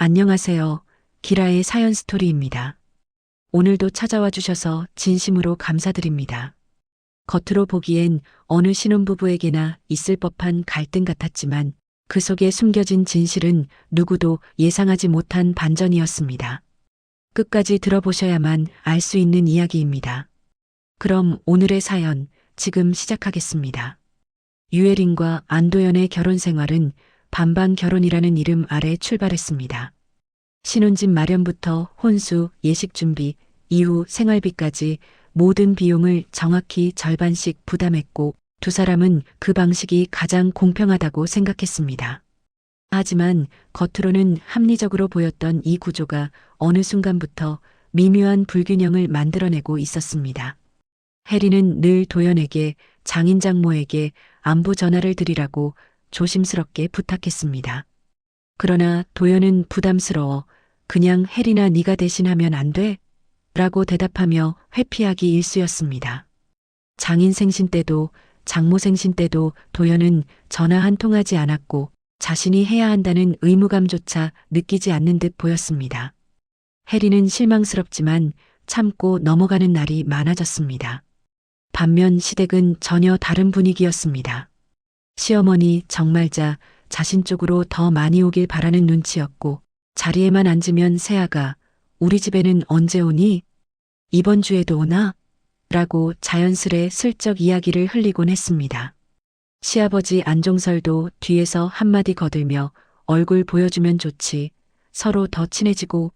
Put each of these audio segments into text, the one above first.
안녕하세요. 기라의 사연 스토리입니다. 오늘도 찾아와 주셔서 진심으로 감사드립니다. 겉으로 보기엔 어느 신혼부부에게나 있을 법한 갈등 같았지만 그 속에 숨겨진 진실은 누구도 예상하지 못한 반전이었습니다. 끝까지 들어보셔야만 알 수 있는 이야기입니다. 그럼 오늘의 사연 지금 시작하겠습니다. 유혜린과 안도연의 결혼 생활은 반반 결혼이라는 이름 아래 출발했습니다. 신혼집 마련부터 혼수, 예식 준비, 이후 생활비까지 모든 비용을 정확히 절반씩 부담했고 두 사람은 그 방식이 가장 공평하다고 생각했습니다. 하지만 겉으로는 합리적으로 보였던 이 구조가 어느 순간부터 미묘한 불균형을 만들어내고 있었습니다. 혜리는 늘 도연에게 장인장모에게 안부 전화를 드리라고 조심스럽게 부탁했습니다. 그러나 도연은 부담스러워 그냥 혜리나 네가 대신하면 안 돼? 라고 대답하며 회피하기 일쑤였습니다. 장인 생신 때도 장모 생신 때도 도연은 전화 한 통 하지 않았고 자신이 해야 한다는 의무감조차 느끼지 않는 듯 보였습니다. 혜리는 실망스럽지만 참고 넘어가는 날이 많아졌습니다. 반면 시댁은 전혀 다른 분위기였습니다. 시어머니 정말자 자신 쪽으로 더 많이 오길 바라는 눈치였고 자리에만 앉으면 새아가 우리 집에는 언제 오니? 이번 주에도 오나? 라고 자연스레 슬쩍 이야기를 흘리곤 했습니다. 시아버지 안종설도 뒤에서 한마디 거들며 얼굴 보여주면 좋지, 서로 더 친해지고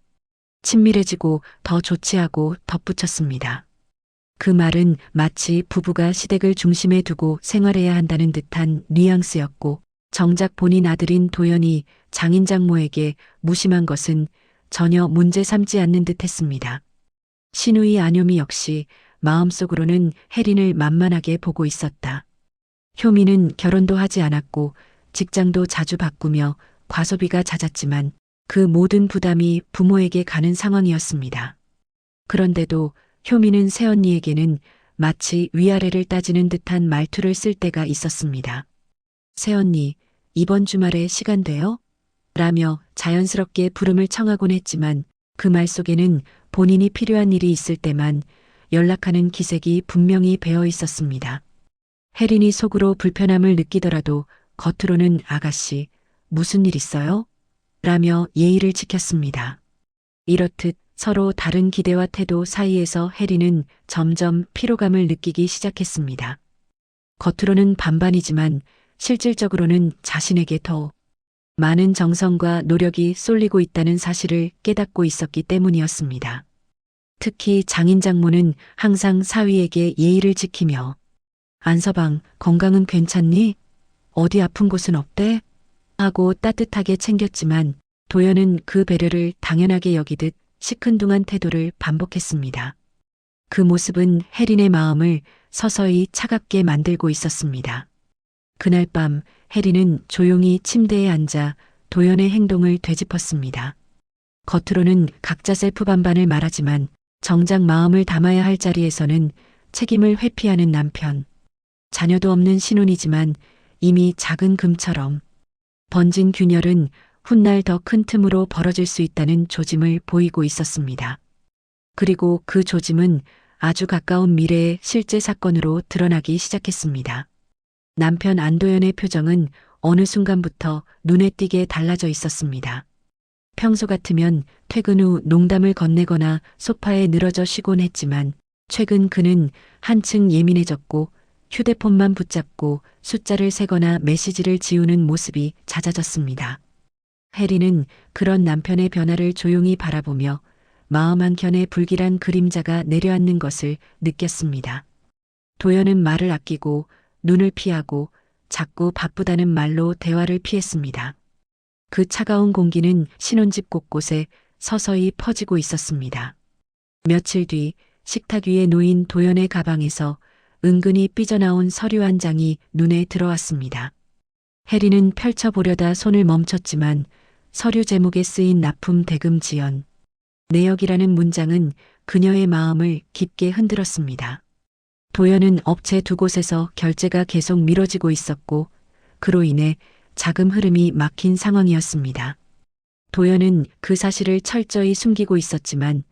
친밀해지고 더 좋지 하고 덧붙였습니다. 그 말은 마치 부부가 시댁을 중심에 두고 생활해야 한다는 듯한 뉘앙스였고 정작 본인 아들인 도연이 장인장모에게 무심한 것은 전혀 문제 삼지 않는 듯 했습니다. 시누이 안효미 역시 마음속으로는 혜린을 만만하게 보고 있었다. 효미는 결혼도 하지 않았고 직장도 자주 바꾸며 과소비가 잦았지만 그 모든 부담이 부모에게 가는 상황이었습니다. 그런데도 효미는 새언니에게는 마치 위아래를 따지는 듯한 말투를 쓸 때가 있었습니다. 새언니, 이번 주말에 시간 돼요? 라며 자연스럽게 부름을 청하곤 했지만 그 말 속에는 본인이 필요한 일이 있을 때만 연락하는 기색이 분명히 배어 있었습니다. 혜린이 속으로 불편함을 느끼더라도 겉으로는 아가씨, 무슨 일 있어요? 라며 예의를 지켰습니다. 이렇듯 서로 다른 기대와 태도 사이에서 혜린은 점점 피로감을 느끼기 시작했습니다. 겉으로는 반반이지만 실질적으로는 자신에게 더 많은 정성과 노력이 쏠리고 있다는 사실을 깨닫고 있었기 때문이었습니다. 특히 장인장모는 항상 사위에게 예의를 지키며 안서방, 건강은 괜찮니? 어디 아픈 곳은 없대? 하고 따뜻하게 챙겼지만 도연은 그 배려를 당연하게 여기듯 시큰둥한 태도를 반복했습니다. 그 모습은 혜린의 마음을 서서히 차갑게 만들고 있었습니다. 그날 밤 혜린은 조용히 침대에 앉아 도연의 행동을 되짚었습니다. 겉으로는 각자 셀프 반반을 말하지만 정작 마음을 담아야 할 자리에서는 책임을 회피하는 남편. 자녀도 없는 신혼이지만 이미 작은 금처럼 번진 균열은 훗날 더 큰 틈으로 벌어질 수 있다는 조짐을 보이고 있었습니다. 그리고 그 조짐은 아주 가까운 미래의 실제 사건으로 드러나기 시작했습니다. 남편 안도연의 표정은 어느 순간부터 눈에 띄게 달라져 있었습니다. 평소 같으면 퇴근 후 농담을 건네거나 소파에 늘어져 쉬곤 했지만 최근 그는 한층 예민해졌고 휴대폰만 붙잡고 숫자를 세거나 메시지를 지우는 모습이 잦아졌습니다. 혜리는 그런 남편의 변화를 조용히 바라보며 마음 한켠에 불길한 그림자가 내려앉는 것을 느꼈습니다. 도연은 말을 아끼고 눈을 피하고 자꾸 바쁘다는 말로 대화를 피했습니다. 그 차가운 공기는 신혼집 곳곳에 서서히 퍼지고 있었습니다. 며칠 뒤 식탁 위에 놓인 도연의 가방에서 은근히 삐져나온 서류 한 장이 눈에 들어왔습니다. 혜리는 펼쳐보려다 손을 멈췄지만 서류 제목에 쓰인 납품 대금 지연, 내역이라는 문장은 그녀의 마음을 깊게 흔들었습니다. 도연은 업체 두 곳에서 결제가 계속 미뤄지고 있었고 그로 인해 자금 흐름이 막힌 상황이었습니다. 도연은 그 사실을 철저히 숨기고 있었지만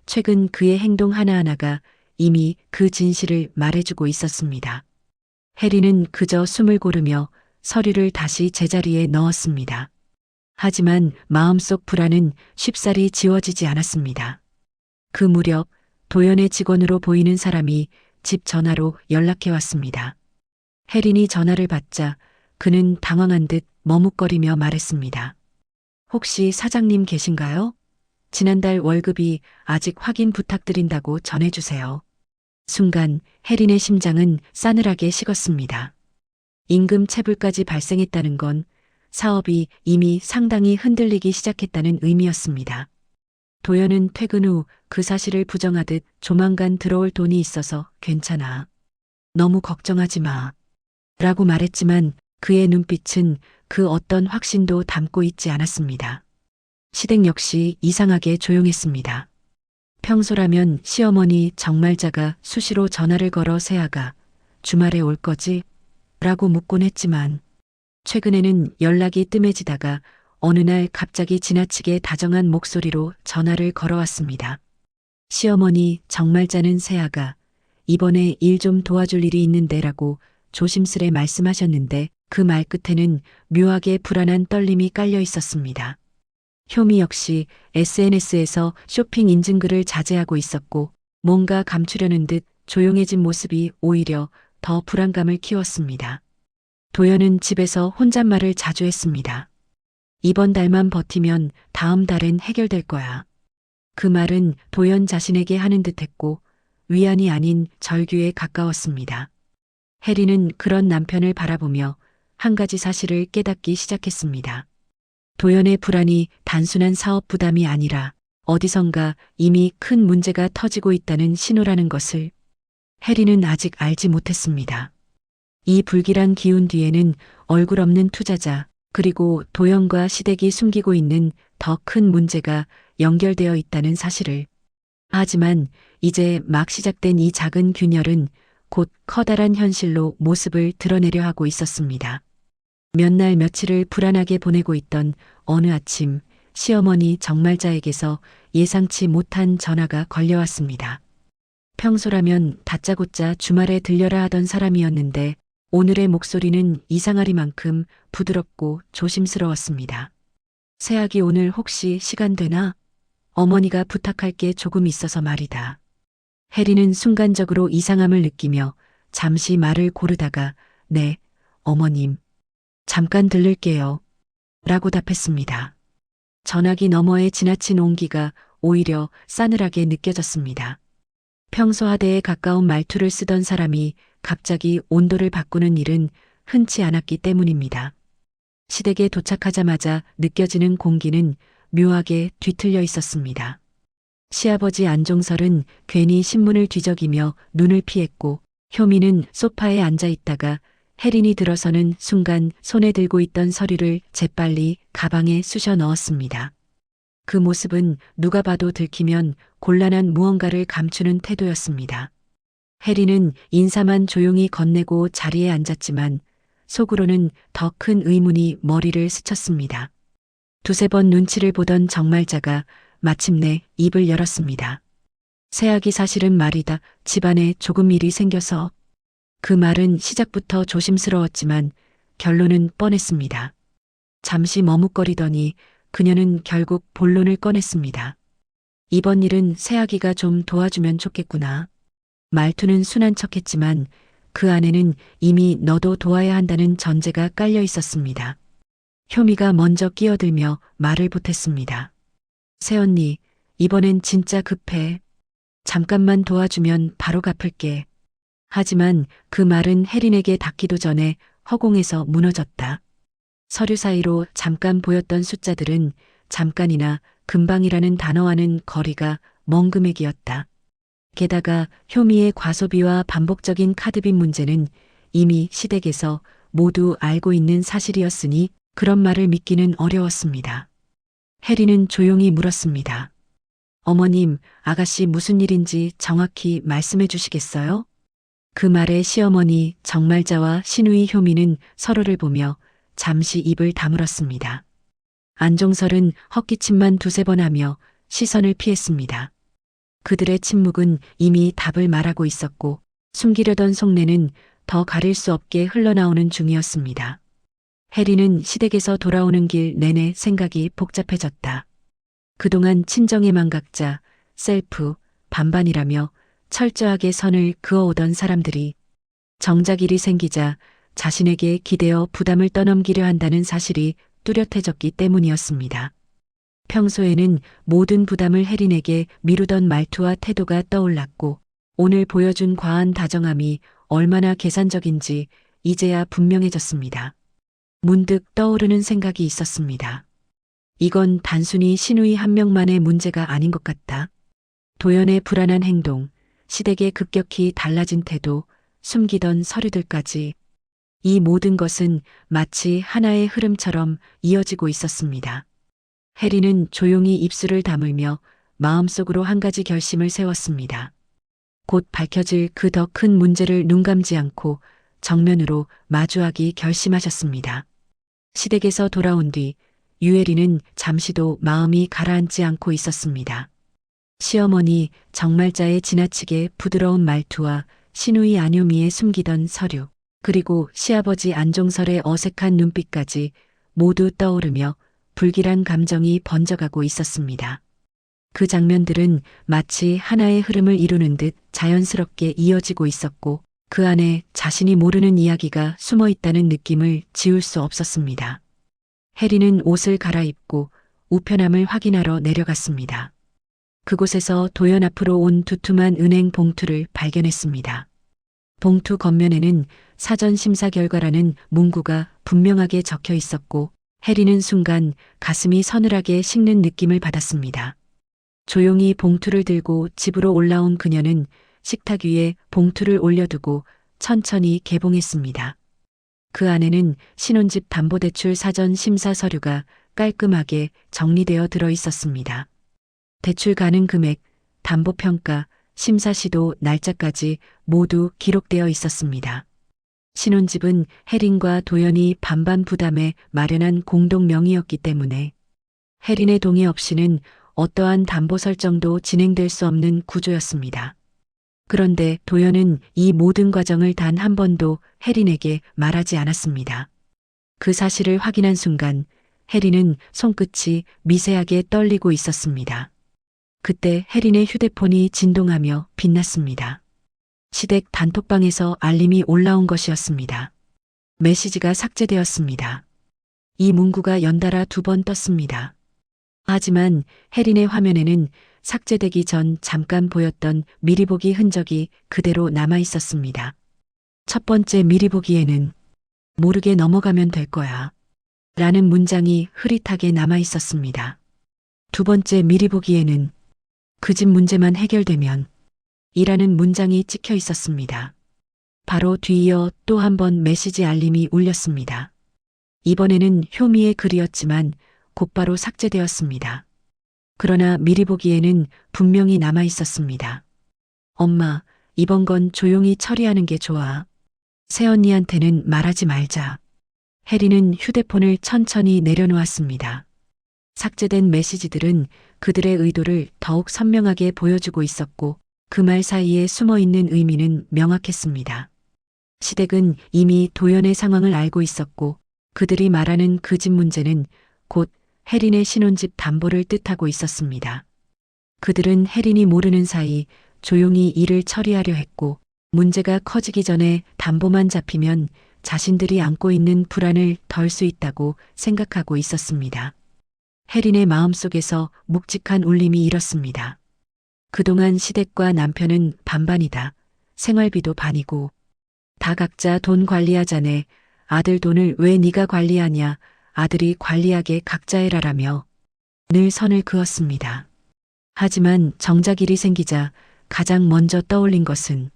최근 그의 행동 하나하나가 이미 그 진실을 말해주고 있었습니다. 해리는 그저 숨을 고르며 서류를 다시 제자리에 넣었습니다. 하지만 마음속 불안은 쉽사리 지워지지 않았습니다. 그 무렵 도연의 직원으로 보이는 사람이 집 전화로 연락해 왔습니다. 혜린이 전화를 받자 그는 당황한 듯 머뭇거리며 말했습니다. 혹시 사장님 계신가요? 지난달 월급이 아직 확인 부탁드린다고 전해주세요. 순간 혜린의 심장은 싸늘하게 식었습니다. 임금 체불까지 발생했다는 건 사업이 이미 상당히 흔들리기 시작했다는 의미였습니다. 도연은 퇴근 후 그 사실을 부정하듯 조만간 들어올 돈이 있어서 괜찮아. 너무 걱정하지 마. 라고 말했지만 그의 눈빛은 그 어떤 확신도 담고 있지 않았습니다. 시댁 역시 이상하게 조용했습니다. 평소라면 시어머니 정말자가 수시로 전화를 걸어 세아가 주말에 올 거지? 라고 묻곤 했지만 최근에는 연락이 뜸해지다가 어느 날 갑자기 지나치게 다정한 목소리로 전화를 걸어왔습니다. 시어머니 정말자는 세아가 이번에 일 좀 도와줄 일이 있는데 라고 조심스레 말씀하셨는데 그 말 끝에는 묘하게 불안한 떨림이 깔려 있었습니다. 효미 역시 SNS에서 쇼핑 인증글을 자제하고 있었고 뭔가 감추려는 듯 조용해진 모습이 오히려 더 불안감을 키웠습니다. 도연은 집에서 혼잣말을 자주 했습니다. 이번 달만 버티면 다음 달엔 해결될 거야. 그 말은 도연 자신에게 하는 듯했고 위안이 아닌 절규에 가까웠습니다. 혜리는 그런 남편을 바라보며 한 가지 사실을 깨닫기 시작했습니다. 도연의 불안이 단순한 사업 부담이 아니라 어디선가 이미 큰 문제가 터지고 있다는 신호라는 것을 혜리는 아직 알지 못했습니다. 이 불길한 기운 뒤에는 얼굴 없는 투자자 그리고 도연과 시댁이 숨기고 있는 더 큰 문제가 연결되어 있다는 사실을. 하지만 이제 막 시작된 이 작은 균열은 곧 커다란 현실로 모습을 드러내려 하고 있었습니다. 몇 날 며칠을 불안하게 보내고 있던 어느 아침 시어머니 정말자에게서 예상치 못한 전화가 걸려왔습니다. 평소라면 다짜고짜 주말에 들려라 하던 사람이었는데 오늘의 목소리는 이상하리만큼 부드럽고 조심스러웠습니다. 새아기 오늘 혹시 시간 되나? 어머니가 부탁할 게 조금 있어서 말이다. 혜리는 순간적으로 이상함을 느끼며 잠시 말을 고르다가 네, 어머님. 잠깐 들를게요. 라고 답했습니다. 전화기 너머에 지나친 온기가 오히려 싸늘하게 느껴졌습니다. 평소 하대에 가까운 말투를 쓰던 사람이 갑자기 온도를 바꾸는 일은 흔치 않았기 때문입니다. 시댁에 도착하자마자 느껴지는 공기는 묘하게 뒤틀려 있었습니다. 시아버지 안종설은 괜히 신문을 뒤적이며 눈을 피했고 효미는 소파에 앉아 있다가 혜린이 들어서는 순간 손에 들고 있던 서류를 재빨리 가방에 쑤셔 넣었습니다. 그 모습은 누가 봐도 들키면 곤란한 무언가를 감추는 태도였습니다. 혜린은 인사만 조용히 건네고 자리에 앉았지만 속으로는 더 큰 의문이 머리를 스쳤습니다. 두세 번 눈치를 보던 정말자가 마침내 입을 열었습니다. 새아기 사실은 말이다. 집안에 조금 일이 생겨서. 그 말은 시작부터 조심스러웠지만 결론은 뻔했습니다. 잠시 머뭇거리더니 그녀는 결국 본론을 꺼냈습니다. 이번 일은 새아기가 좀 도와주면 좋겠구나. 말투는 순한 척했지만 그 안에는 이미 너도 도와야 한다는 전제가 깔려 있었습니다. 효미가 먼저 끼어들며 말을 보탰습니다. 새언니, 이번엔 진짜 급해. 잠깐만 도와주면 바로 갚을게. 하지만 그 말은 혜린에게 닿기도 전에 허공에서 무너졌다. 서류 사이로 잠깐 보였던 숫자들은 잠깐이나 금방이라는 단어와는 거리가 먼 금액이었다. 게다가 효미의 과소비와 반복적인 카드빚 문제는 이미 시댁에서 모두 알고 있는 사실이었으니 그런 말을 믿기는 어려웠습니다. 혜리는 조용히 물었습니다. 어머님, 아가씨 무슨 일인지 정확히 말씀해 주시겠어요? 그 말에 시어머니 정말자와 시누이 효미는 서로를 보며 잠시 입을 다물었습니다. 안종설은 헛기침만 두세 번 하며 시선을 피했습니다. 그들의 침묵은 이미 답을 말하고 있었고 숨기려던 속내는 더 가릴 수 없게 흘러나오는 중이었습니다. 해리는 시댁에서 돌아오는 길 내내 생각이 복잡해졌다. 그동안 친정의 망각자, 셀프, 반반이라며 철저하게 선을 그어오던 사람들이 정작 일이 생기자 자신에게 기대어 부담을 떠넘기려 한다는 사실이 뚜렷해졌기 때문이었습니다. 평소에는 모든 부담을 혜린에게 미루던 말투와 태도가 떠올랐고 오늘 보여준 과한 다정함이 얼마나 계산적인지 이제야 분명해졌습니다. 문득 떠오르는 생각이 있었습니다. 이건 단순히 신우이 한 명만의 문제가 아닌 것 같다. 도연의 불안한 행동, 시댁의 급격히 달라진 태도, 숨기던 서류들까지 이 모든 것은 마치 하나의 흐름처럼 이어지고 있었습니다. 해리는 조용히 입술을 다물며 마음속으로 한 가지 결심을 세웠습니다. 곧 밝혀질 그 더 큰 문제를 눈감지 않고 정면으로 마주하기 결심하셨습니다. 시댁에서 돌아온 뒤 유혜리는 잠시도 마음이 가라앉지 않고 있었습니다. 시어머니 정말자의 지나치게 부드러운 말투와 신우이 안효미의 숨기던 서류, 그리고 시아버지 안종설의 어색한 눈빛까지 모두 떠오르며 불길한 감정이 번져가고 있었습니다. 그 장면들은 마치 하나의 흐름을 이루는 듯 자연스럽게 이어지고 있었고 그 안에 자신이 모르는 이야기가 숨어 있다는 느낌을 지울 수 없었습니다. 해리는 옷을 갈아입고 우편함을 확인하러 내려갔습니다. 그곳에서 도연 앞으로 온 두툼한 은행 봉투를 발견했습니다. 봉투 겉면에는 사전 심사 결과라는 문구가 분명하게 적혀 있었고 해리는 순간 가슴이 서늘하게 식는 느낌을 받았습니다. 조용히 봉투를 들고 집으로 올라온 그녀는 식탁 위에 봉투를 올려두고 천천히 개봉했습니다. 그 안에는 신혼집 담보대출 사전 심사 서류가 깔끔하게 정리되어 들어 있었습니다. 대출 가능 금액, 담보평가, 심사시도 날짜까지 모두 기록되어 있었습니다. 신혼집은 혜린과 도연이 반반 부담에 마련한 공동 명의였기 때문에 혜린의 동의 없이는 어떠한 담보 설정도 진행될 수 없는 구조였습니다. 그런데 도연은 이 모든 과정을 단 한 번도 혜린에게 말하지 않았습니다. 그 사실을 확인한 순간 혜린은 손끝이 미세하게 떨리고 있었습니다. 그때 혜린의 휴대폰이 진동하며 빛났습니다. 시댁 단톡방에서 알림이 올라온 것이었습니다. 메시지가 삭제되었습니다. 이 문구가 연달아 2번 떴습니다. 하지만 혜린의 화면에는 삭제되기 전 잠깐 보였던 미리 보기 흔적이 그대로 남아 있었습니다. 첫 번째 미리 보기에는 모르게 넘어가면 될 거야 라는 문장이 흐릿하게 남아 있었습니다. 두 번째 미리 보기에는 그 집 문제만 해결되면 이라는 문장이 찍혀 있었습니다. 바로 뒤이어 또 한 번 메시지 알림이 울렸습니다. 이번에는 효미의 글이었지만 곧바로 삭제되었습니다. 그러나 미리 보기에는 분명히 남아 있었습니다. 엄마, 이번 건 조용히 처리하는 게 좋아. 새언니한테는 말하지 말자. 혜리는 휴대폰을 천천히 내려놓았습니다. 삭제된 메시지들은 그들의 의도를 더욱 선명하게 보여주고 있었고 그 말 사이에 숨어 있는 의미는 명확했습니다. 시댁은 이미 도연의 상황을 알고 있었고 그들이 말하는 그 집 문제는 곧 혜린의 신혼집 담보를 뜻하고 있었습니다. 그들은 혜린이 모르는 사이 조용히 일을 처리하려 했고 문제가 커지기 전에 담보만 잡히면 자신들이 안고 있는 불안을 덜 수 있다고 생각하고 있었습니다. 혜린의 마음속에서 묵직한 울림이 일었습니다. 그동안 시댁과 남편은 반반이다. 생활비도 반이고 다 각자 돈 관리하자네. 아들 돈을 왜 네가 관리하냐. 아들이 관리하게 각자 해라라며 늘 선을 그었습니다. 하지만 정작 일이 생기자 가장 먼저 떠올린 것은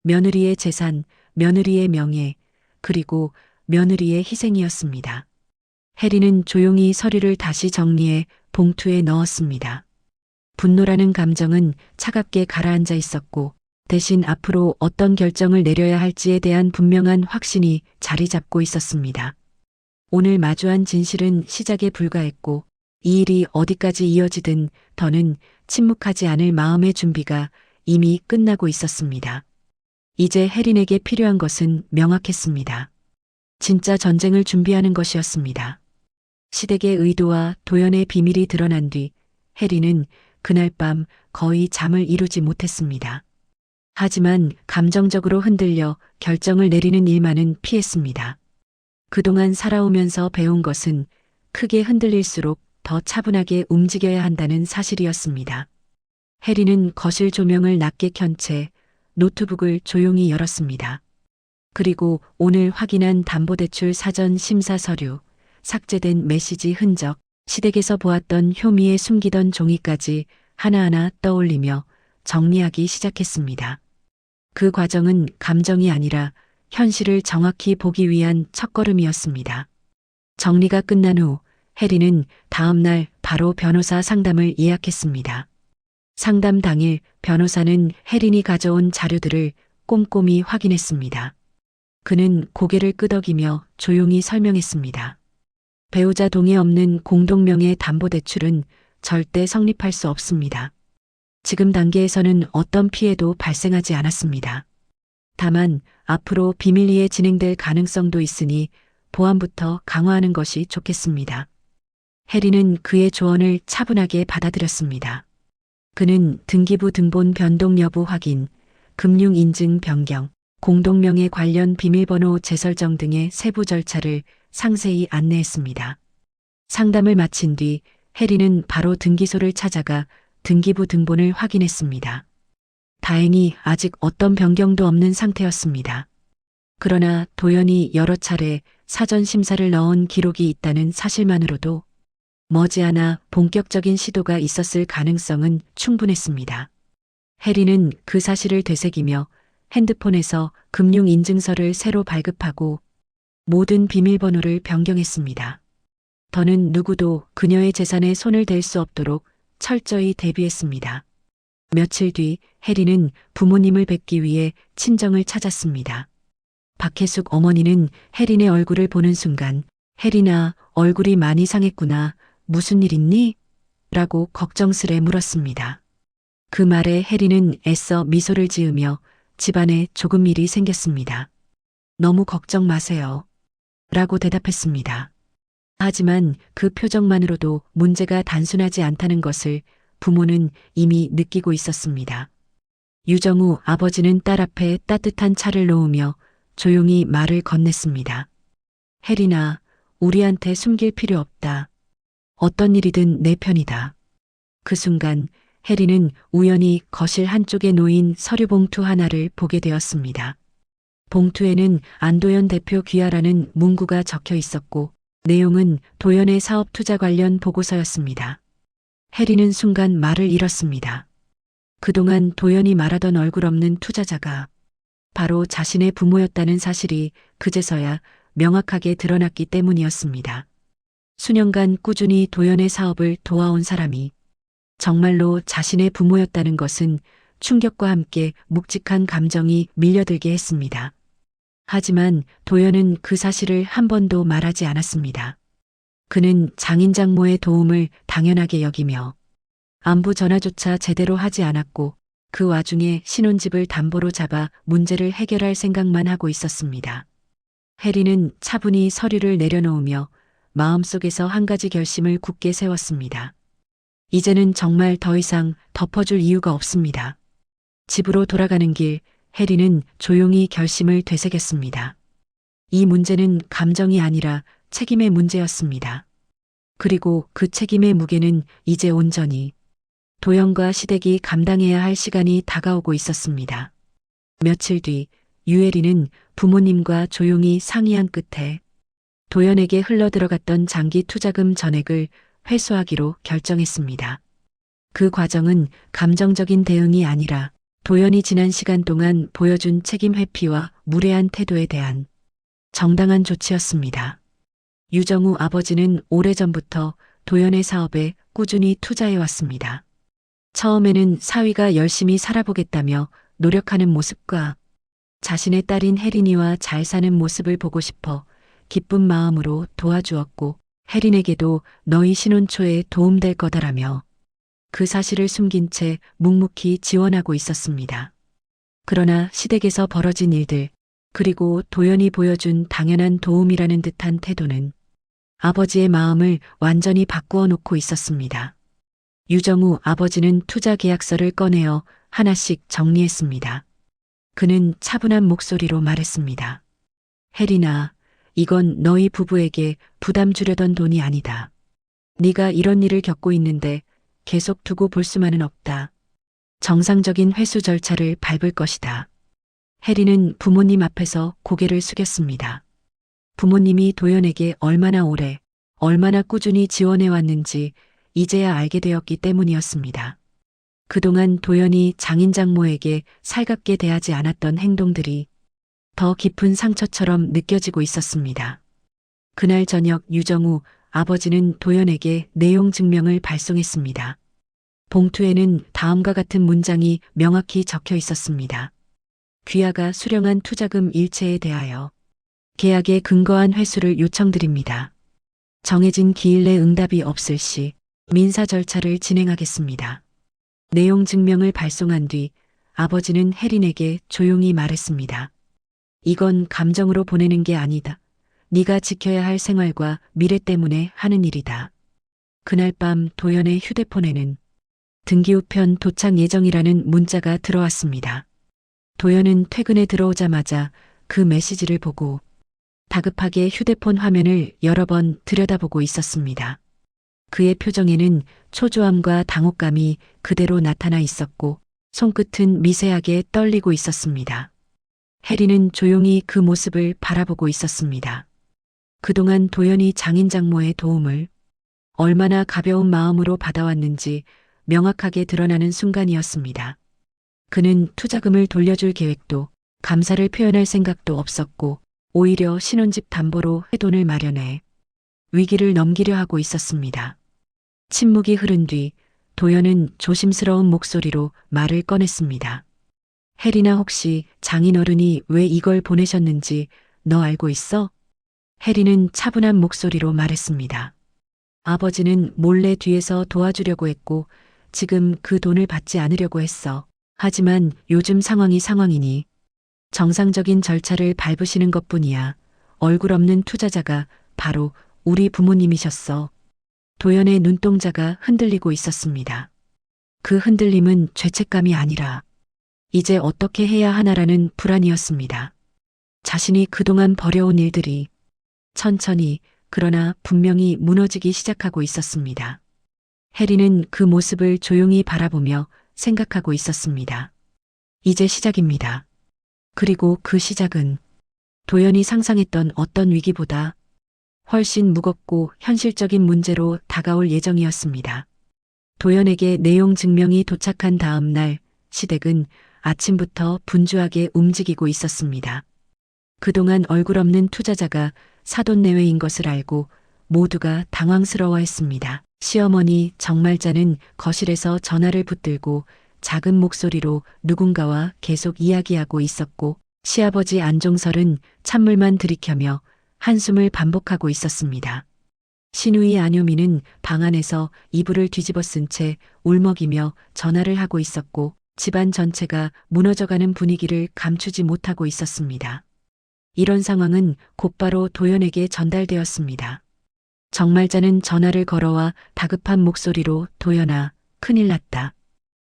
며느리의 재산, 며느리의 명예, 그리고 며느리의 희생이었습니다. 혜리는 조용히 서류를 다시 정리해 봉투에 넣었습니다. 분노라는 감정은 차갑게 가라앉아 있었고 대신 앞으로 어떤 결정을 내려야 할지에 대한 분명한 확신이 자리 잡고 있었습니다. 오늘 마주한 진실은 시작에 불과했고 이 일이 어디까지 이어지든 더는 침묵하지 않을 마음의 준비가 이미 끝나고 있었습니다. 이제 혜린에게 필요한 것은 명확했습니다. 진짜 전쟁을 준비하는 것이었습니다. 시댁의 의도와 도연의 비밀이 드러난 뒤 혜린은 그날 밤 거의 잠을 이루지 못했습니다. 하지만 감정적으로 흔들려 결정을 내리는 일만은 피했습니다. 그동안 살아오면서 배운 것은 크게 흔들릴수록 더 차분하게 움직여야 한다는 사실이었습니다. 혜린은 거실 조명을 낮게 켠 채 노트북을 조용히 열었습니다. 그리고 오늘 확인한 담보대출 사전 심사 서류, 삭제된 메시지 흔적, 시댁에서 보았던 효미에 숨기던 종이까지 하나하나 떠올리며 정리하기 시작했습니다. 그 과정은 감정이 아니라 현실을 정확히 보기 위한 첫걸음이었습니다. 정리가 끝난 후 혜린은 다음 날 바로 변호사 상담을 예약했습니다. 상담 당일 변호사는 혜린이 가져온 자료들을 꼼꼼히 확인했습니다. 그는 고개를 끄덕이며 조용히 설명했습니다. 배우자 동의 없는 공동명의 담보대출은 절대 성립할 수 없습니다. 지금 단계에서는 어떤 피해도 발생하지 않았습니다. 다만 앞으로 비밀리에 진행될 가능성도 있으니 보안부터 강화하는 것이 좋겠습니다. 혜린은 그의 조언을 차분하게 받아들였습니다. 그는 등기부 등본 변동 여부 확인, 금융인증 변경, 공동명의 관련 비밀번호 재설정 등의 세부 절차를 상세히 안내했습니다. 상담을 마친 뒤 혜린은 바로 등기소를 찾아가 등기부 등본을 확인했습니다. 다행히 아직 어떤 변경도 없는 상태였습니다. 그러나 도연이 여러 차례 사전 심사를 넣은 기록이 있다는 사실만으로도 머지않아 본격적인 시도가 있었을 가능성은 충분했습니다. 혜린은 그 사실을 되새기며 핸드폰에서 금융인증서를 새로 발급하고 모든 비밀번호를 변경했습니다. 더는 누구도 그녀의 재산에 손을 댈 수 없도록 철저히 대비했습니다. 며칠 뒤 혜린은 부모님을 뵙기 위해 친정을 찾았습니다. 박혜숙 어머니는 혜린의 얼굴을 보는 순간 혜린아, 얼굴이 많이 상했구나. 무슨 일 있니? 라고 걱정스레 물었습니다. 그 말에 혜린은 애써 미소를 지으며 집안에 조금 일이 생겼습니다. 너무 걱정 마세요. 라고 대답했습니다. 하지만 그 표정만으로도 문제가 단순하지 않다는 것을 부모는 이미 느끼고 있었습니다. 유정우 아버지는 딸 앞에 따뜻한 차를 놓으며 조용히 말을 건넸습니다. 혜린아, 우리한테 숨길 필요 없다. 어떤 일이든 내 편이다. 그 순간 혜린은 우연히 거실 한쪽에 놓인 서류 봉투 하나를 보게 되었습니다. 봉투에는 안도연 대표 귀하라는 문구가 적혀 있었고 내용은 도연의 사업 투자 관련 보고서였습니다. 혜린은 순간 말을 잃었습니다. 그동안 도연이 말하던 얼굴 없는 투자자가 바로 자신의 부모였다는 사실이 그제서야 명확하게 드러났기 때문이었습니다. 수년간 꾸준히 도연의 사업을 도와온 사람이 정말로 자신의 부모였다는 것은 충격과 함께 묵직한 감정이 밀려들게 했습니다. 하지만 도연은 그 사실을 한 번도 말하지 않았습니다. 그는 장인 장모의 도움을 당연하게 여기며 안부 전화조차 제대로 하지 않았고 그 와중에 신혼집을 담보로 잡아 문제를 해결할 생각만 하고 있었습니다. 혜린은 차분히 서류를 내려놓으며 마음속에서 한 가지 결심을 굳게 세웠습니다. 이제는 정말 더 이상 덮어줄 이유가 없습니다. 집으로 돌아가는 길, 혜린은 조용히 결심을 되새겼습니다. 이 문제는 감정이 아니라 책임의 문제였습니다. 그리고 그 책임의 무게는 이제 온전히 도연과 시댁이 감당해야 할 시간이 다가오고 있었습니다. 며칠 뒤 유혜리는 부모님과 조용히 상의한 끝에 도연에게 흘러들어갔던 장기 투자금 전액을 회수하기로 결정했습니다. 그 과정은 감정적인 대응이 아니라 도연이 지난 시간 동안 보여준 책임 회피와 무례한 태도에 대한 정당한 조치였습니다. 유정우 아버지는 오래전부터 도연의 사업에 꾸준히 투자해왔습니다. 처음에는 사위가 열심히 살아보겠다며 노력하는 모습과 자신의 딸인 혜린이와 잘 사는 모습을 보고 싶어 기쁜 마음으로 도와주었고 혜린에게도 너희 신혼 초에 도움될 거다라며 그 사실을 숨긴 채 묵묵히 지원하고 있었습니다. 그러나 시댁에서 벌어진 일들, 그리고 도연이 보여준 당연한 도움이라는 듯한 태도는 아버지의 마음을 완전히 바꾸어 놓고 있었습니다. 유정우 아버지는 투자 계약서를 꺼내어 하나씩 정리했습니다. 그는 차분한 목소리로 말했습니다. 혜린아, 이건 너희 부부에게 부담 주려던 돈이 아니다. 네가 이런 일을 겪고 있는데 계속 두고 볼 수만은 없다. 정상적인 회수 절차를 밟을 것이다. 혜린은 부모님 앞에서 고개를 숙였습니다. 부모님이 도연에게 얼마나 오래, 얼마나 꾸준히 지원해 왔는지 이제야 알게 되었기 때문이었습니다. 그동안 도연이 장인장모에게 살갑게 대하지 않았던 행동들이 더 깊은 상처처럼 느껴지고 있었습니다. 그날 저녁 유정우 아버지는 도연에게 내용 증명을 발송했습니다. 봉투에는 다음과 같은 문장이 명확히 적혀 있었습니다. 귀하가 수령한 투자금 일체에 대하여 계약에 근거한 회수를 요청드립니다. 정해진 기일 내 응답이 없을 시 민사 절차를 진행하겠습니다. 내용 증명을 발송한 뒤 아버지는 혜린에게 조용히 말했습니다. 이건 감정으로 보내는 게 아니다. 네가 지켜야 할 생활과 미래 때문에 하는 일이다. 그날 밤 도연의 휴대폰에는 등기 우편 도착 예정이라는 문자가 들어왔습니다. 도연은 퇴근에 들어오자마자 그 메시지를 보고 다급하게 휴대폰 화면을 여러 번 들여다보고 있었습니다. 그의 표정에는 초조함과 당혹감이 그대로 나타나 있었고 손끝은 미세하게 떨리고 있었습니다. 혜린은 조용히 그 모습을 바라보고 있었습니다. 그동안 도연이 장인장모의 도움을 얼마나 가벼운 마음으로 받아왔는지 명확하게 드러나는 순간이었습니다. 그는 투자금을 돌려줄 계획도 감사를 표현할 생각도 없었고 오히려 신혼집 담보로 회돈을 마련해 위기를 넘기려 하고 있었습니다. 침묵이 흐른 뒤 도연은 조심스러운 목소리로 말을 꺼냈습니다. 혜린아, 혹시 장인어른이 왜 이걸 보내셨는지 너 알고 있어? 혜린은 차분한 목소리로 말했습니다. 아버지는 몰래 뒤에서 도와주려고 했고 지금 그 돈을 받지 않으려고 했어. 하지만 요즘 상황이니 정상적인 절차를 밟으시는 것뿐이야. 얼굴 없는 투자자가 바로 우리 부모님이셨어. 도연의 눈동자가 흔들리고 있었습니다. 그 흔들림은 죄책감이 아니라 이제 어떻게 해야 하나라는 불안이었습니다. 자신이 그동안 벌여온 일들이 천천히 그러나 분명히 무너지기 시작하고 있었습니다. 혜린은 그 모습을 조용히 바라보며 생각하고 있었습니다. 이제 시작입니다. 그리고 그 시작은 도연이 상상했던 어떤 위기보다 훨씬 무겁고 현실적인 문제로 다가올 예정이었습니다. 도연에게 내용 증명이 도착한 다음 날 시댁은 아침부터 분주하게 움직이고 있었습니다. 그동안 얼굴 없는 투자자가 사돈 내외인 것을 알고 모두가 당황스러워했습니다. 시어머니 정말자는 거실에서 전화를 붙들고 작은 목소리로 누군가와 계속 이야기하고 있었고 시아버지 안종설은 찬물만 들이켜며 한숨을 반복하고 있었습니다. 시누이 안효미는 방 안에서 이불을 뒤집어 쓴 채 울먹이며 전화를 하고 있었고 집안 전체가 무너져가는 분위기를 감추지 못하고 있었습니다. 이런 상황은 곧바로 도연에게 전달되었습니다. 정말자는 전화를 걸어와 다급한 목소리로 도연아, 큰일 났다.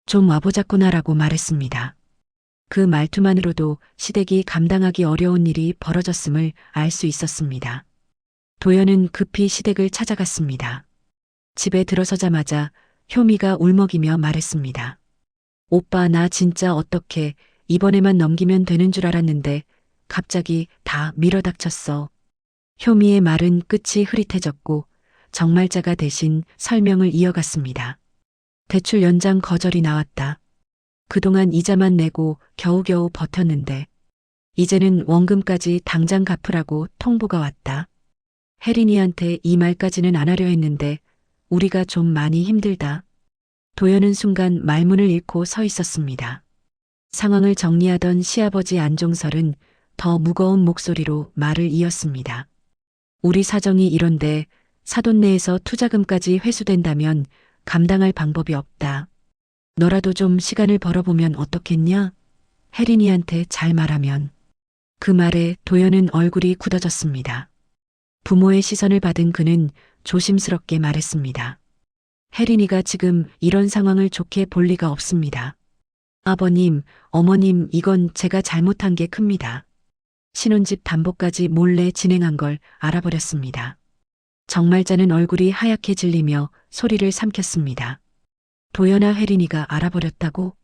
좀 와보자꾸나라고 말했습니다. 그 말투만으로도 시댁이 감당하기 어려운 일이 벌어졌음을 알 수 있었습니다. 도연은 급히 시댁을 찾아갔습니다. 집에 들어서자마자 효미가 울먹이며 말했습니다. 오빠, 나 진짜 어떻게 이번에만 넘기면 되는 줄 알았는데 갑자기 다 밀어닥쳤어. 효미의 말은 끝이 흐릿해졌고 정말자가 대신 설명을 이어갔습니다. 대출 연장 거절이 나왔다. 그동안 이자만 내고 겨우겨우 버텼는데 이제는 원금까지 당장 갚으라고 통보가 왔다. 혜린이한테 이 말까지는 안 하려 했는데 우리가 좀 많이 힘들다. 도연은 순간 말문을 잃고 서 있었습니다. 상황을 정리하던 시아버지 안종설은 더 무거운 목소리로 말을 이었습니다. 우리 사정이 이런데 사돈 내에서 투자금까지 회수된다면 감당할 방법이 없다. 너라도 좀 시간을 벌어보면 어떻겠냐? 혜린이한테 잘 말하면. 그 말에 도연은 얼굴이 굳어졌습니다. 부모의 시선을 받은 그는 조심스럽게 말했습니다. 혜린이가 지금 이런 상황을 좋게 볼 리가 없습니다. 아버님, 어머님, 이건 제가 잘못한 게 큽니다. 신혼집 담보까지 몰래 진행한 걸 알아버렸습니다. 정말자는 얼굴이 하얗게 질리며 소리를 삼켰습니다. 도연아, 혜린이가 알아버렸다고?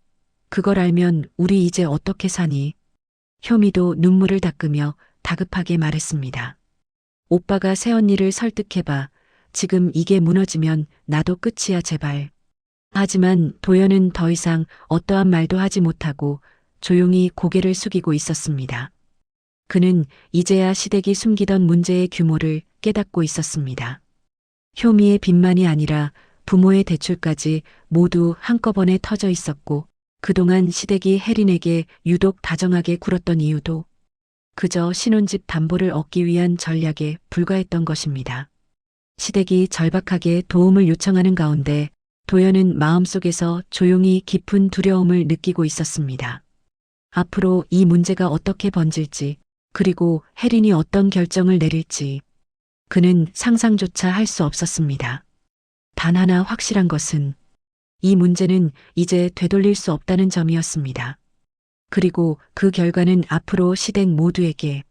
그걸 알면 우리 이제 어떻게 사니? 효미도 눈물을 닦으며 다급하게 말했습니다. 오빠가 새언니를 설득해봐. 지금 이게 무너지면 나도 끝이야, 제발. 하지만 도연은 더 이상 어떠한 말도 하지 못하고 조용히 고개를 숙이고 있었습니다. 그는 이제야 시댁이 숨기던 문제의 규모를 깨닫고 있었습니다. 효미의 빚만이 아니라 부모의 대출까지 모두 한꺼번에 터져 있었고, 그동안 시댁이 혜린에게 유독 다정하게 굴었던 이유도 그저 신혼집 담보를 얻기 위한 전략에 불과했던 것입니다. 시댁이 절박하게 도움을 요청하는 가운데 도연은 마음속에서 조용히 깊은 두려움을 느끼고 있었습니다. 앞으로 이 문제가 어떻게 번질지, 그리고 혜린이 어떤 결정을 내릴지 그는 상상조차 할 수 없었습니다. 단 하나 확실한 것은 이 문제는 이제 되돌릴 수 없다는 점이었습니다. 그리고 그 결과는 앞으로 시댁 모두에게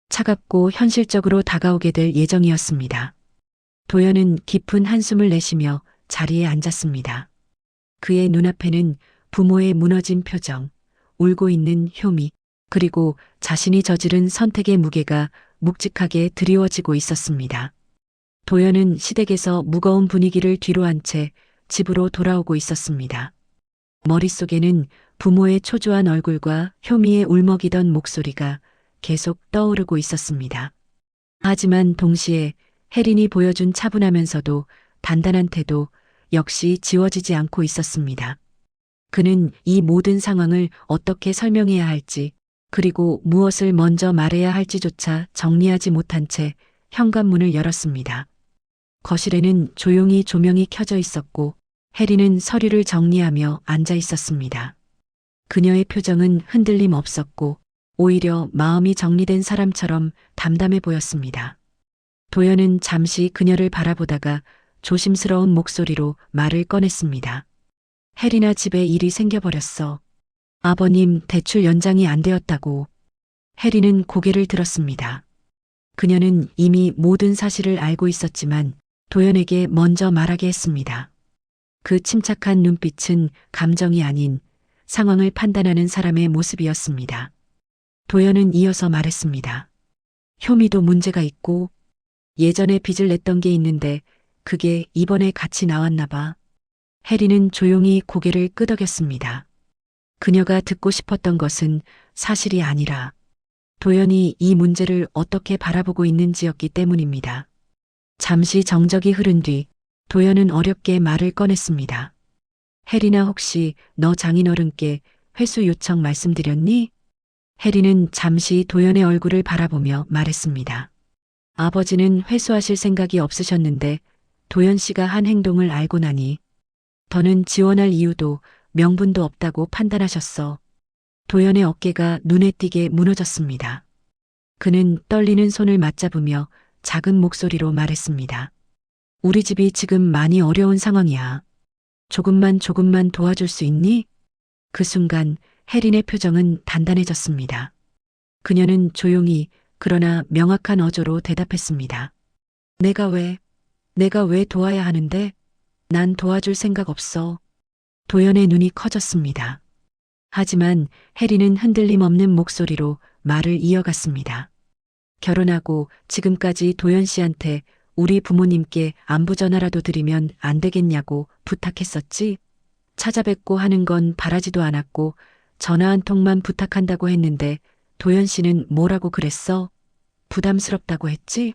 차갑고 현실적으로 다가오게 될 예정이었습니다. 도연은 깊은 한숨을 내쉬며 자리에 앉았습니다. 그의 눈앞에는 부모의 무너진 표정, 울고 있는 효미, 그리고 자신이 저지른 선택의 무게가 묵직하게 드리워지고 있었습니다. 도연은 시댁에서 무거운 분위기를 뒤로 한 채 집으로 돌아오고 있었습니다. 머릿속에는 부모의 초조한 얼굴과 효미의 울먹이던 목소리가 계속 떠오르고 있었습니다. 하지만 동시에 혜린이 보여준 차분하면서도 단단한 태도 역시 지워지지 않고 있었습니다. 그는 이 모든 상황을 어떻게 설명해야 할지, 그리고 무엇을 먼저 말해야 할지조차 정리하지 못한 채 현관문을 열었습니다. 거실에는 조용히 조명이 켜져 있었고 혜린은 서류를 정리하며 앉아 있었습니다. 그녀의 표정은 흔들림 없었고 오히려 마음이 정리된 사람처럼 담담해 보였습니다. 도연은 잠시 그녀를 바라보다가 조심스러운 목소리로 말을 꺼냈습니다. 혜린아, 집에 일이 생겨버렸어. 아버님 대출 연장이 안 되었다고. 혜린은 고개를 들었습니다. 그녀는 이미 모든 사실을 알고 있었지만 도연에게 먼저 말하게 했습니다. 그 침착한 눈빛은 감정이 아닌 상황을 판단하는 사람의 모습이었습니다. 도연은 이어서 말했습니다. 효미도 문제가 있고 예전에 빚을 냈던 게 있는데 그게 이번에 같이 나왔나 봐. 혜린은 조용히 고개를 끄덕였습니다. 그녀가 듣고 싶었던 것은 사실이 아니라 도연이 이 문제를 어떻게 바라보고 있는지였기 때문입니다. 잠시 정적이 흐른 뒤 도연은 어렵게 말을 꺼냈습니다. 혜린아, 혹시 너 장인어른께 회수 요청 말씀드렸니? 혜린은 잠시 도연의 얼굴을 바라보며 말했습니다. 아버지는 회수하실 생각이 없으셨는데 도연 씨가 한 행동을 알고 나니 더는 지원할 이유도 명분도 없다고 판단하셨어. 도연의 어깨가 눈에 띄게 무너졌습니다. 그는 떨리는 손을 맞잡으며 작은 목소리로 말했습니다. 우리 집이 지금 많이 어려운 상황이야. 조금만 도와줄 수 있니? 그 순간 혜린의 표정은 단단해졌습니다. 그녀는 조용히 그러나 명확한 어조로 대답했습니다. 내가 왜 도와야 하는데? 난 도와줄 생각 없어. 도연의 눈이 커졌습니다. 하지만 혜린은 흔들림 없는 목소리로 말을 이어갔습니다. 결혼하고 지금까지 도연 씨한테 우리 부모님께 안부 전화라도 드리면 안 되겠냐고 부탁했었지? 찾아뵙고 하는 건 바라지도 않았고 전화 한 통만 부탁한다고 했는데 도연 씨는 뭐라고 그랬어? 부담스럽다고 했지?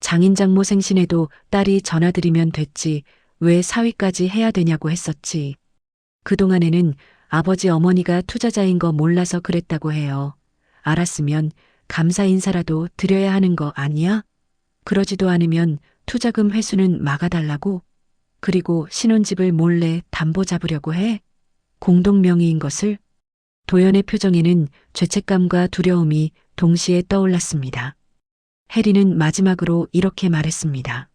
장인장모 생신에도 딸이 전화드리면 됐지 왜 사위까지 해야 되냐고 했었지. 그동안에는 아버지 어머니가 투자자인 거 몰라서 그랬다고 해요. 알았으면 감사 인사라도 드려야 하는 거 아니야? 그러지도 않으면 투자금 회수는 막아달라고? 그리고 신혼집을 몰래 담보 잡으려고 해? 공동명의인 것을? 도연의 표정에는 죄책감과 두려움이 동시에 떠올랐습니다. 해리는 마지막으로 이렇게 말했습니다.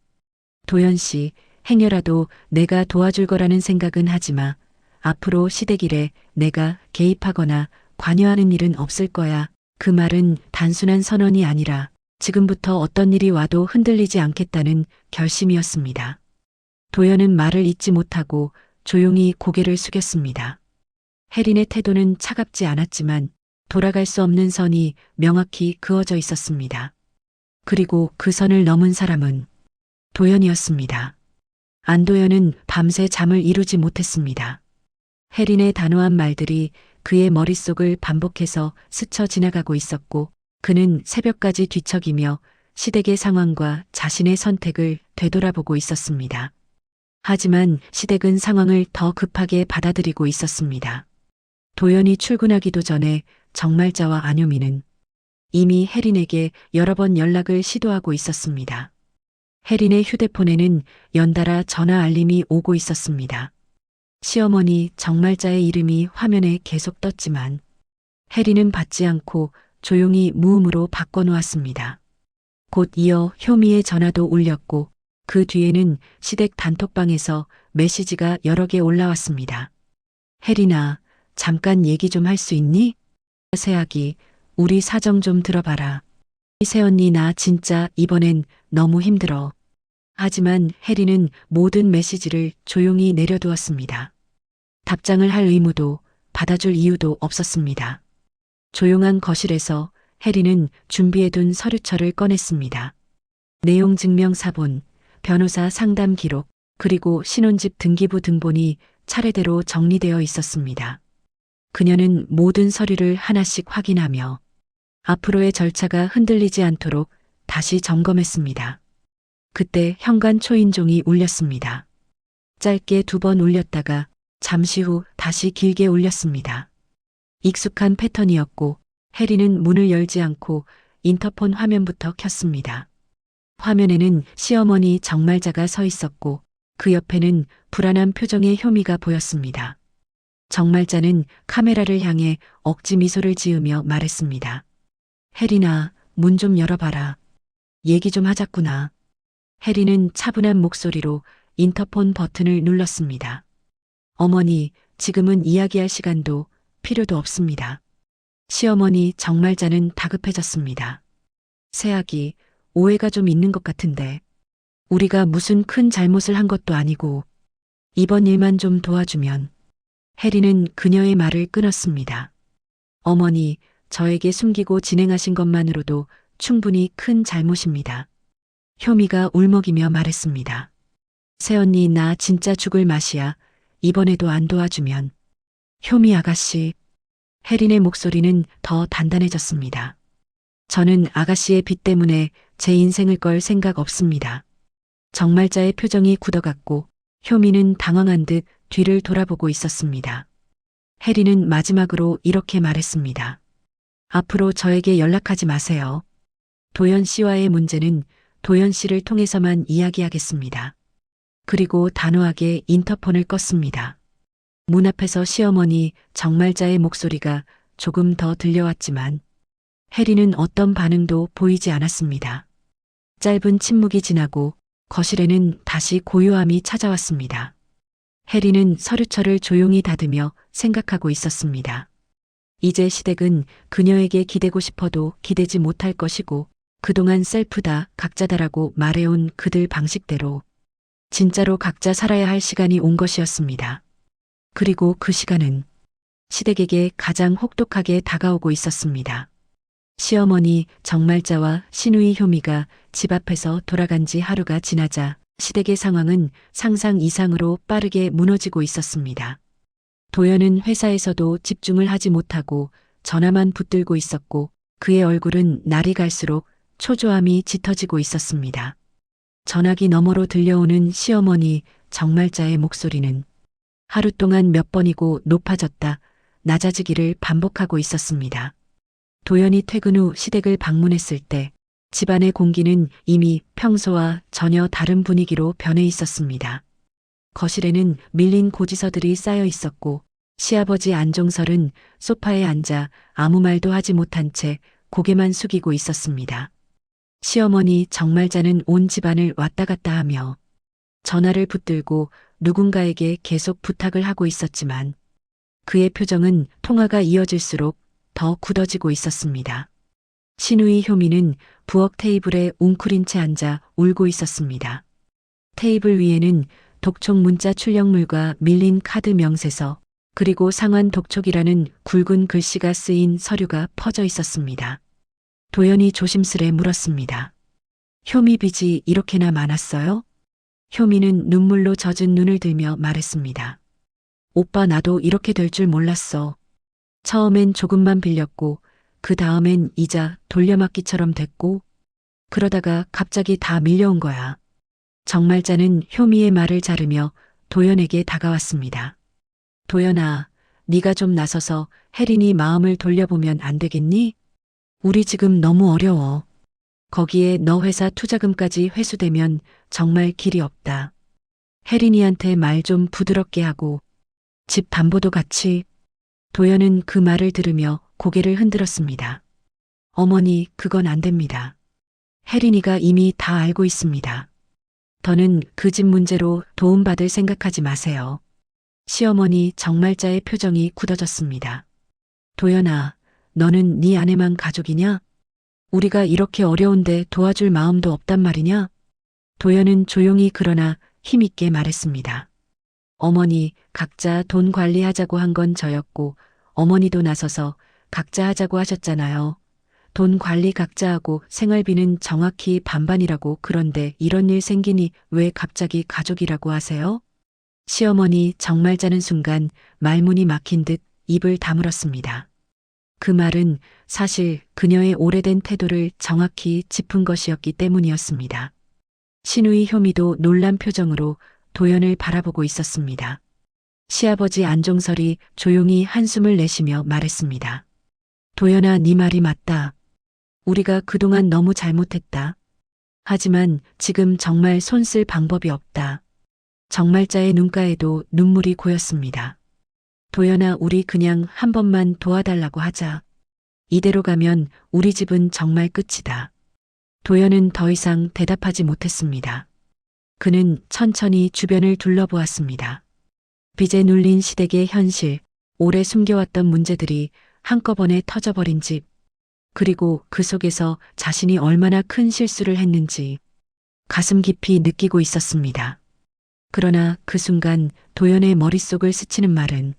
도연 씨, 행여라도 내가 도와줄 거라는 생각은 하지 마. 앞으로 시댁일에 내가 개입하거나 관여하는 일은 없을 거야. 그 말은 단순한 선언이 아니라 지금부터 어떤 일이 와도 흔들리지 않겠다는 결심이었습니다. 도연은 말을 잇지 못하고 조용히 고개를 숙였습니다. 혜린의 태도는 차갑지 않았지만 돌아갈 수 없는 선이 명확히 그어져 있었습니다. 그리고 그 선을 넘은 사람은 도연이었습니다. 안도연은 밤새 잠을 이루지 못했습니다. 혜린의 단호한 말들이 그의 머릿속을 반복해서 스쳐 지나가고 있었고 그는 새벽까지 뒤척이며 시댁의 상황과 자신의 선택을 되돌아보고 있었습니다. 하지만 시댁은 상황을 더 급하게 받아들이고 있었습니다. 도연이 출근하기도 전에 정말자와 안효미는 이미 혜린에게 여러 번 연락을 시도하고 있었습니다. 혜린의 휴대폰에는 연달아 전화 알림이 오고 있었습니다. 시어머니 정말자의 이름이 화면에 계속 떴지만 혜린은 받지 않고 조용히 무음으로 바꿔놓았습니다. 곧 이어 효미의 전화도 울렸고 그 뒤에는 시댁 단톡방에서 메시지가 여러 개 올라왔습니다. 혜린아, 잠깐 얘기 좀 할 수 있니? 새아기, 우리 사정 좀 들어봐라. 새언니 나 진짜 이번엔 너무 힘들어. 하지만 혜린은 모든 메시지를 조용히 내려두었습니다. 답장을 할 의무도 받아줄 이유도 없었습니다. 조용한 거실에서 혜린은 준비해둔 서류철을 꺼냈습니다. 내용 증명 사본, 변호사 상담 기록, 그리고 신혼집 등기부 등본이 차례대로 정리되어 있었습니다. 그녀는 모든 서류를 하나씩 확인하며 앞으로의 절차가 흔들리지 않도록 다시 점검했습니다. 그때 현관 초인종이 울렸습니다. 짧게 2번 울렸다가 잠시 후 다시 길게 울렸습니다. 익숙한 패턴이었고 혜린은 문을 열지 않고 인터폰 화면부터 켰습니다. 화면에는 시어머니 정말자가 서 있었고 그 옆에는 불안한 표정의 효미가 보였습니다. 정말자는 카메라를 향해 억지 미소를 지으며 말했습니다. 혜린아, 문 좀 열어봐라. 얘기 좀 하자꾸나. 혜린은 차분한 목소리로 인터폰 버튼을 눌렀습니다. 어머니, 지금은 이야기할 시간도 필요도 없습니다. 시어머니 정말자는 다급해졌습니다. 새아기, 오해가 좀 있는 것 같은데 우리가 무슨 큰 잘못을 한 것도 아니고 이번 일만 좀 도와주면. 혜린은 그녀의 말을 끊었습니다. 어머니, 저에게 숨기고 진행하신 것만으로도 충분히 큰 잘못입니다. 효미가 울먹이며 말했습니다. 새언니 나 진짜 죽을 맛이야. 이번에도 안 도와주면. 효미 아가씨. 혜린의 목소리는 더 단단해졌습니다. 저는 아가씨의 빚 때문에 제 인생을 걸 생각 없습니다. 정말자의 표정이 굳어갔고 효미는 당황한 듯 뒤를 돌아보고 있었습니다. 혜린은 마지막으로 이렇게 말했습니다. 앞으로 저에게 연락하지 마세요. 도연 씨와의 문제는 도연 씨를 통해서만 이야기하겠습니다. 그리고 단호하게 인터폰을 껐습니다. 문 앞에서 시어머니 정말자의 목소리가 조금 더 들려왔지만 혜린은 어떤 반응도 보이지 않았습니다. 짧은 침묵이 지나고 거실에는 다시 고요함이 찾아왔습니다. 혜린은 서류철을 조용히 다듬며 생각하고 있었습니다. 이제 시댁은 그녀에게 기대고 싶어도 기대지 못할 것이고 그동안 셀프다, 각자다라고 말해온 그들 방식대로 진짜로 각자 살아야 할 시간이 온 것이었습니다. 그리고 그 시간은 시댁에게 가장 혹독하게 다가오고 있었습니다. 시어머니 정말자와 시누이 효미가 집 앞에서 돌아간 지 하루가 지나자 시댁의 상황은 상상 이상으로 빠르게 무너지고 있었습니다. 도연은 회사에서도 집중을 하지 못하고 전화만 붙들고 있었고 그의 얼굴은 날이 갈수록 초조함이 짙어지고 있었습니다. 전화기 너머로 들려오는 시어머니 정말자의 목소리는 하루 동안 몇 번이고 높아졌다, 낮아지기를 반복하고 있었습니다. 도연이 퇴근 후 시댁을 방문했을 때 집안의 공기는 이미 평소와 전혀 다른 분위기로 변해 있었습니다. 거실에는 밀린 고지서들이 쌓여 있었고 시아버지 안종설은 소파에 앉아 아무 말도 하지 못한 채 고개만 숙이고 있었습니다. 시어머니 정말자는 온 집안을 왔다 갔다 하며 전화를 붙들고 누군가에게 계속 부탁을 하고 있었지만 그의 표정은 통화가 이어질수록 더 굳어지고 있었습니다. 시누이 효미는 부엌 테이블에 웅크린 채 앉아 울고 있었습니다. 테이블 위에는 독촉 문자 출력물과 밀린 카드 명세서 그리고 상환 독촉이라는 굵은 글씨가 쓰인 서류가 퍼져 있었습니다. 도연이 조심스레 물었습니다. 효미 빚이 이렇게나 많았어요? 효미는 눈물로 젖은 눈을 들며 말했습니다. 오빠 나도 이렇게 될 줄 몰랐어. 처음엔 조금만 빌렸고 그 다음엔 이자 돌려막기처럼 됐고 그러다가 갑자기 다 밀려온 거야. 정말자는 효미의 말을 자르며 도연에게 다가왔습니다. 도연아, 네가 좀 나서서 혜린이 마음을 돌려보면 안 되겠니? 우리 지금 너무 어려워. 거기에 너 회사 투자금까지 회수되면 정말 길이 없다. 혜린이한테 말 좀 부드럽게 하고 집 담보도 같이. 도연은 그 말을 들으며 고개를 흔들었습니다. 어머니, 그건 안 됩니다. 혜린이가 이미 다 알고 있습니다. 더는 그 집 문제로 도움받을 생각하지 마세요. 시어머니 정말자의 표정이 굳어졌습니다. 도연아, 너는 네 아내만 가족이냐? 우리가 이렇게 어려운데 도와줄 마음도 없단 말이냐? 도연은 조용히 그러나 힘있게 말했습니다. 어머니, 각자 돈 관리하자고 한 건 저였고 어머니도 나서서 각자 하자고 하셨잖아요. 돈 관리 각자 하고 생활비는 정확히 반반이라고. 그런데 이런 일 생기니 왜 갑자기 가족이라고 하세요? 시어머니 정말자는 순간 말문이 막힌 듯 입을 다물었습니다. 그 말은 사실 그녀의 오래된 태도를 정확히 짚은 것이었기 때문이었습니다. 시누이 효미도 놀란 표정으로 도연을 바라보고 있었습니다. 시아버지 안종설이 조용히 한숨을 내쉬며 말했습니다. 도연아, 네 말이 맞다. 우리가 그동안 너무 잘못했다. 하지만 지금 정말 손 쓸 방법이 없다. 정말자의 눈가에도 눈물이 고였습니다. 도연아, 우리 그냥 한 번만 도와달라고 하자. 이대로 가면 우리 집은 정말 끝이다. 도연은 더 이상 대답하지 못했습니다. 그는 천천히 주변을 둘러보았습니다. 빚에 눌린 시댁의 현실, 오래 숨겨왔던 문제들이 한꺼번에 터져버린 집, 그리고 그 속에서 자신이 얼마나 큰 실수를 했는지 가슴 깊이 느끼고 있었습니다. 그러나 그 순간 도연의 머릿속을 스치는 말은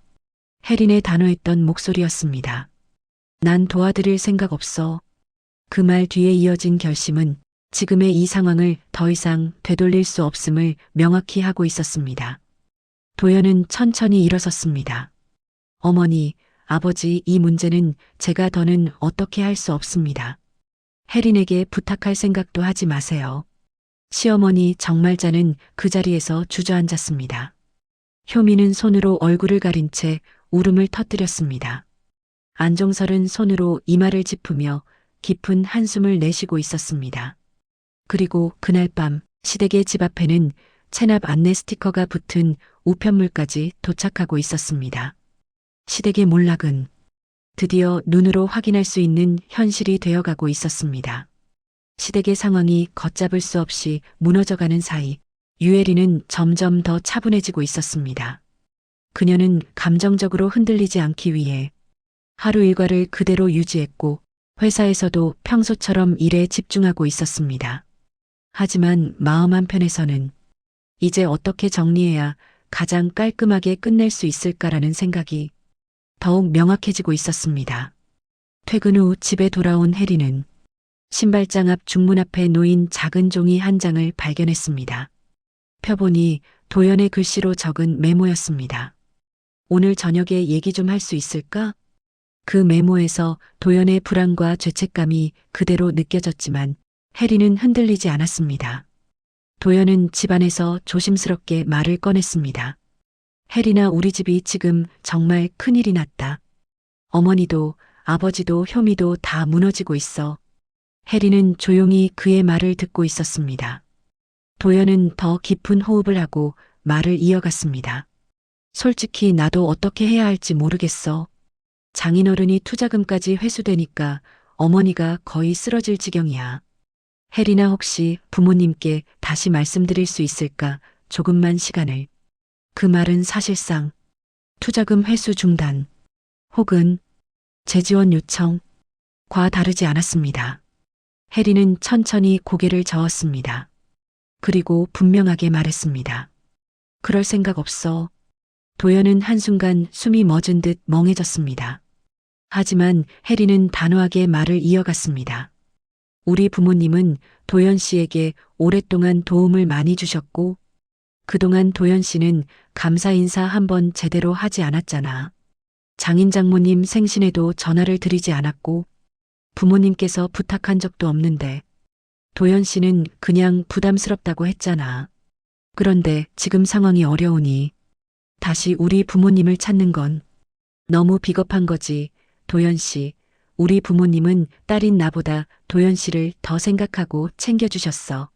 혜린의 단호했던 목소리였습니다. 난 도와드릴 생각 없어. 그 말 뒤에 이어진 결심은 지금의 이 상황을 더 이상 되돌릴 수 없음을 명확히 하고 있었습니다. 도연은 천천히 일어섰습니다. 어머니, 아버지, 이 문제는 제가 더는 어떻게 할 수 없습니다. 혜린에게 부탁할 생각도 하지 마세요. 시어머니 정말자는 그 자리에서 주저앉았습니다. 효미는 손으로 얼굴을 가린 채 울음을 터뜨렸습니다. 안종설은 손으로 이마를 짚으며 깊은 한숨을 내쉬고 있었습니다. 그리고 그날 밤 시댁의 집 앞에는 체납 안내 스티커가 붙은 우편물까지 도착하고 있었습니다. 시댁의 몰락은 드디어 눈으로 확인할 수 있는 현실이 되어가고 있었습니다. 시댁의 상황이 걷잡을 수 없이 무너져가는 사이 유혜리는 점점 더 차분해지고 있었습니다. 그녀는 감정적으로 흔들리지 않기 위해 하루 일과를 그대로 유지했고 회사에서도 평소처럼 일에 집중하고 있었습니다. 하지만 마음 한편에서는 이제 어떻게 정리해야 가장 깔끔하게 끝낼 수 있을까라는 생각이 더욱 명확해지고 있었습니다. 퇴근 후 집에 돌아온 혜리는 신발장 앞 중문 앞에 놓인 작은 종이 한 장을 발견했습니다. 펴보니 도연의 글씨로 적은 메모였습니다. 오늘 저녁에 얘기 좀 할 수 있을까? 그 메모에서 도연의 불안과 죄책감이 그대로 느껴졌지만 혜리는 흔들리지 않았습니다. 도연은 집안에서 조심스럽게 말을 꺼냈습니다. 혜리나, 우리 집이 지금 정말 큰일이 났다. 어머니도 아버지도 효미도 다 무너지고 있어. 혜리는 조용히 그의 말을 듣고 있었습니다. 도연은 더 깊은 호흡을 하고 말을 이어갔습니다. 솔직히 나도 어떻게 해야 할지 모르겠어. 장인어른이 투자금까지 회수되니까 어머니가 거의 쓰러질 지경이야. 혜리나 혹시 부모님께 다시 말씀드릴 수 있을까? 조금만 시간을. 그 말은 사실상 투자금 회수 중단 혹은 재지원 요청과 다르지 않았습니다. 혜리는 천천히 고개를 저었습니다. 그리고 분명하게 말했습니다. 그럴 생각 없어. 도연은 한순간 숨이 멎은 듯 멍해졌습니다. 하지만 혜리는 단호하게 말을 이어갔습니다. 우리 부모님은 도연 씨에게 오랫동안 도움을 많이 주셨고, 그동안 도연 씨는 감사 인사 한번 제대로 하지 않았잖아. 장인 장모님 생신에도 전화를 드리지 않았고, 부모님께서 부탁한 적도 없는데, 도연 씨는 그냥 부담스럽다고 했잖아. 그런데 지금 상황이 어려우니, 다시 우리 부모님을 찾는 건 너무 비겁한 거지. 도연 씨, 우리 부모님은 딸인 나보다 도연 씨를 더 생각하고 챙겨주셨어.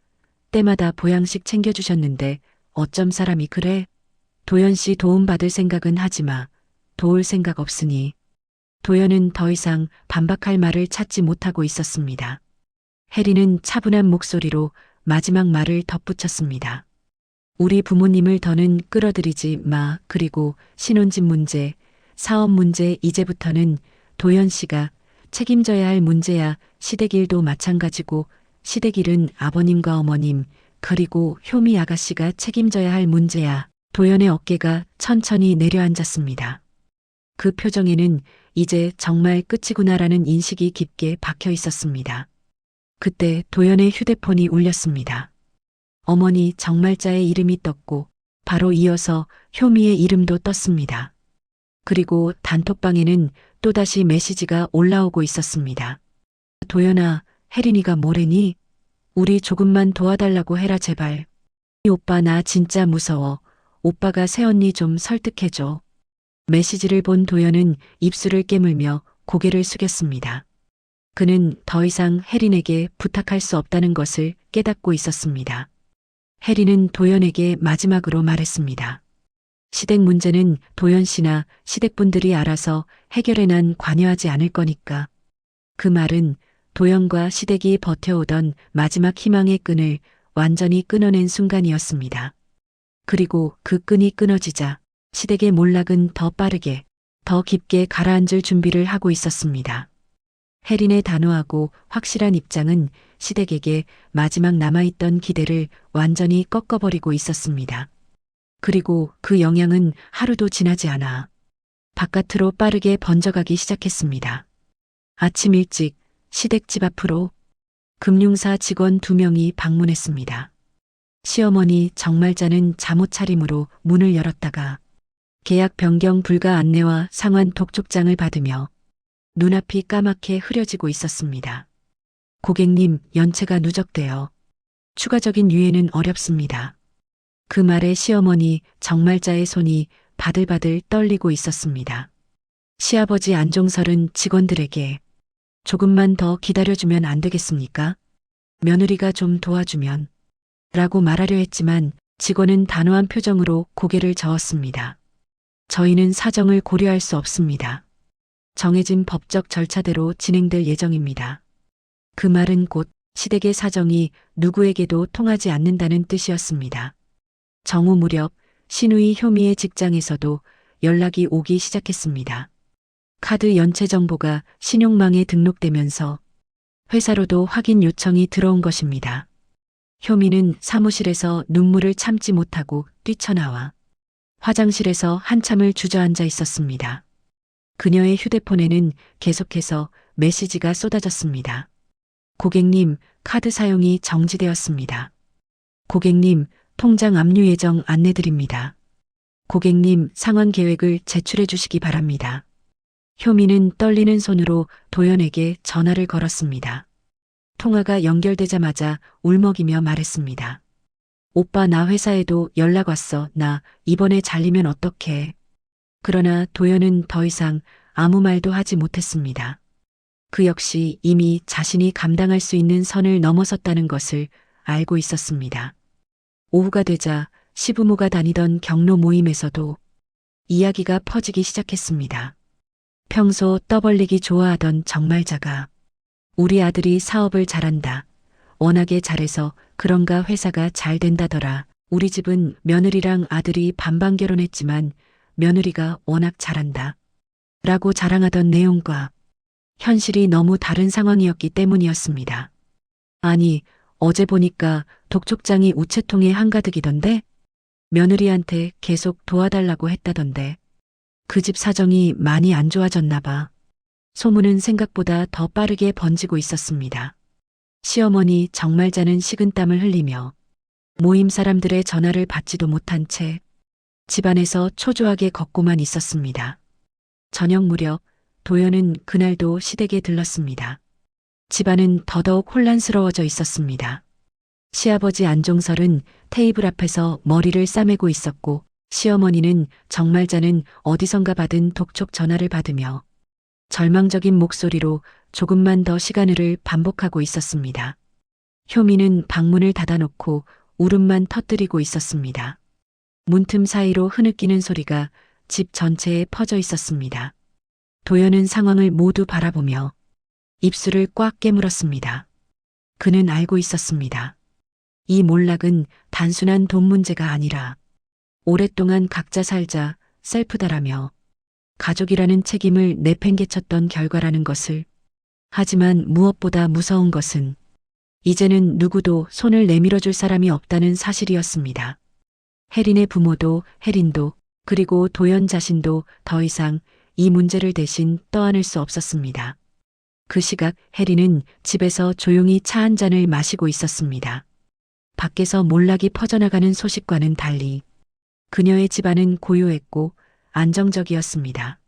때마다 보양식 챙겨주셨는데 어쩜 사람이 그래? 도연 씨 도움받을 생각은 하지 마. 도울 생각 없으니. 도연은 더 이상 반박할 말을 찾지 못하고 있었습니다. 혜리는 차분한 목소리로 마지막 말을 덧붙였습니다. 우리 부모님을 더는 끌어들이지 마. 그리고 신혼집 문제, 사업 문제 이제부터는 도연 씨가 책임져야 할 문제야. 시댁일도 마찬가지고 시댁일은 아버님과 어머님 그리고 효미 아가씨가 책임져야 할 문제야. 도연의 어깨가 천천히 내려앉았습니다. 그 표정에는 이제 정말 끝이구나라는 인식이 깊게 박혀 있었습니다. 그때 도연의 휴대폰이 울렸습니다. 어머니 정말자의 이름이 떴고 바로 이어서 효미의 이름도 떴습니다. 그리고 단톡방에는 또다시 메시지가 올라오고 있었습니다. 도연아, 혜린이가 뭐래니? 우리 조금만 도와달라고 해라 제발. 오빠 나 진짜 무서워. 오빠가 새언니 좀 설득해줘. 메시지를 본 도연은 입술을 깨물며 고개를 숙였습니다. 그는 더 이상 혜린에게 부탁할 수 없다는 것을 깨닫고 있었습니다. 혜린은 도연에게 마지막으로 말했습니다. 시댁 문제는 도연 씨나 시댁분들이 알아서 해결해 난 관여하지 않을 거니까. 그 말은 도연과 시댁이 버텨오던 마지막 희망의 끈을 완전히 끊어낸 순간이었습니다. 그리고 그 끈이 끊어지자 시댁의 몰락은 더 빠르게, 더 깊게 가라앉을 준비를 하고 있었습니다. 혜린의 단호하고 확실한 입장은 시댁에게 마지막 남아있던 기대를 완전히 꺾어버리고 있었습니다. 그리고 그 영향은 하루도 지나지 않아 바깥으로 빠르게 번져가기 시작했습니다. 아침 일찍 시댁 집 앞으로 금융사 직원 2명이 방문했습니다. 시어머니 정말자는 잠옷 차림으로 문을 열었다가 계약 변경 불가 안내와 상환 독촉장을 받으며 눈앞이 까맣게 흐려지고 있었습니다. 고객님, 연체가 누적되어 추가적인 유예는 어렵습니다. 그 말에 시어머니 정말자의 손이 바들바들 떨리고 있었습니다. 시아버지 안종설은 직원들에게 조금만 더 기다려주면 안 되겠습니까? 며느리가 좀 도와주면 라고 말하려 했지만 직원은 단호한 표정으로 고개를 저었습니다. 저희는 사정을 고려할 수 없습니다. 정해진 법적 절차대로 진행될 예정입니다. 그 말은 곧 시댁의 사정이 누구에게도 통하지 않는다는 뜻이었습니다. 정오 무렵 신우이 효미의 직장에서도 연락이 오기 시작했습니다. 카드 연체 정보가 신용망에 등록되면서 회사로도 확인 요청이 들어온 것입니다. 효미는 사무실에서 눈물을 참지 못하고 뛰쳐나와 화장실에서 한참을 주저앉아 있었습니다. 그녀의 휴대폰에는 계속해서 메시지가 쏟아졌습니다. 고객님, 카드 사용이 정지되었습니다. 고객님, 통장 압류 예정 안내드립니다. 고객님, 상환 계획을 제출해 주시기 바랍니다. 효미는 떨리는 손으로 도연에게 전화를 걸었습니다. 통화가 연결되자마자 울먹이며 말했습니다. 오빠 나 회사에도 연락 왔어. 나 이번에 잘리면 어떡해. 그러나 도연은 더 이상 아무 말도 하지 못했습니다. 그 역시 이미 자신이 감당할 수 있는 선을 넘어섰다는 것을 알고 있었습니다. 오후가 되자 시부모가 다니던 경로 모임에서도 이야기가 퍼지기 시작했습니다. 평소 떠벌리기 좋아하던 정말자가 우리 아들이 사업을 잘한다. 워낙에 잘해서 그런가 회사가 잘 된다더라. 우리 집은 며느리랑 아들이 반반 결혼했지만 며느리가 워낙 잘한다. 라고 자랑하던 내용과 현실이 너무 다른 상황이었기 때문이었습니다. 아니, 어제 보니까 독촉장이 우체통에 한가득이던데? 며느리한테 계속 도와달라고 했다던데. 그 집 사정이 많이 안 좋아졌나 봐. 소문은 생각보다 더 빠르게 번지고 있었습니다. 시어머니 정말자는 식은땀을 흘리며 모임 사람들의 전화를 받지도 못한 채 집안에서 초조하게 걷고만 있었습니다. 저녁 무렵 도연은 그날도 시댁에 들렀습니다. 집안은 더더욱 혼란스러워져 있었습니다. 시아버지 안종설은 테이블 앞에서 머리를 싸매고 있었고 시어머니는 정말자는 어디선가 받은 독촉 전화를 받으며 절망적인 목소리로 조금만 더 시간을 반복하고 있었습니다. 효미는 방문을 닫아놓고 울음만 터뜨리고 있었습니다. 문틈 사이로 흐느끼는 소리가 집 전체에 퍼져 있었습니다. 도연은 상황을 모두 바라보며 입술을 꽉 깨물었습니다. 그는 알고 있었습니다. 이 몰락은 단순한 돈 문제가 아니라 오랫동안 각자 살자 셀프다라며 가족이라는 책임을 내팽개쳤던 결과라는 것을. 하지만 무엇보다 무서운 것은 이제는 누구도 손을 내밀어줄 사람이 없다는 사실이었습니다. 혜린의 부모도 혜린도 그리고 도연 자신도 더 이상 이 문제를 대신 떠안을 수 없었습니다. 그 시각 혜린은 집에서 조용히 차 한 잔을 마시고 있었습니다. 밖에서 몰락이 퍼져나가는 소식과는 달리 그녀의 집안은 고요했고 안정적이었습니다.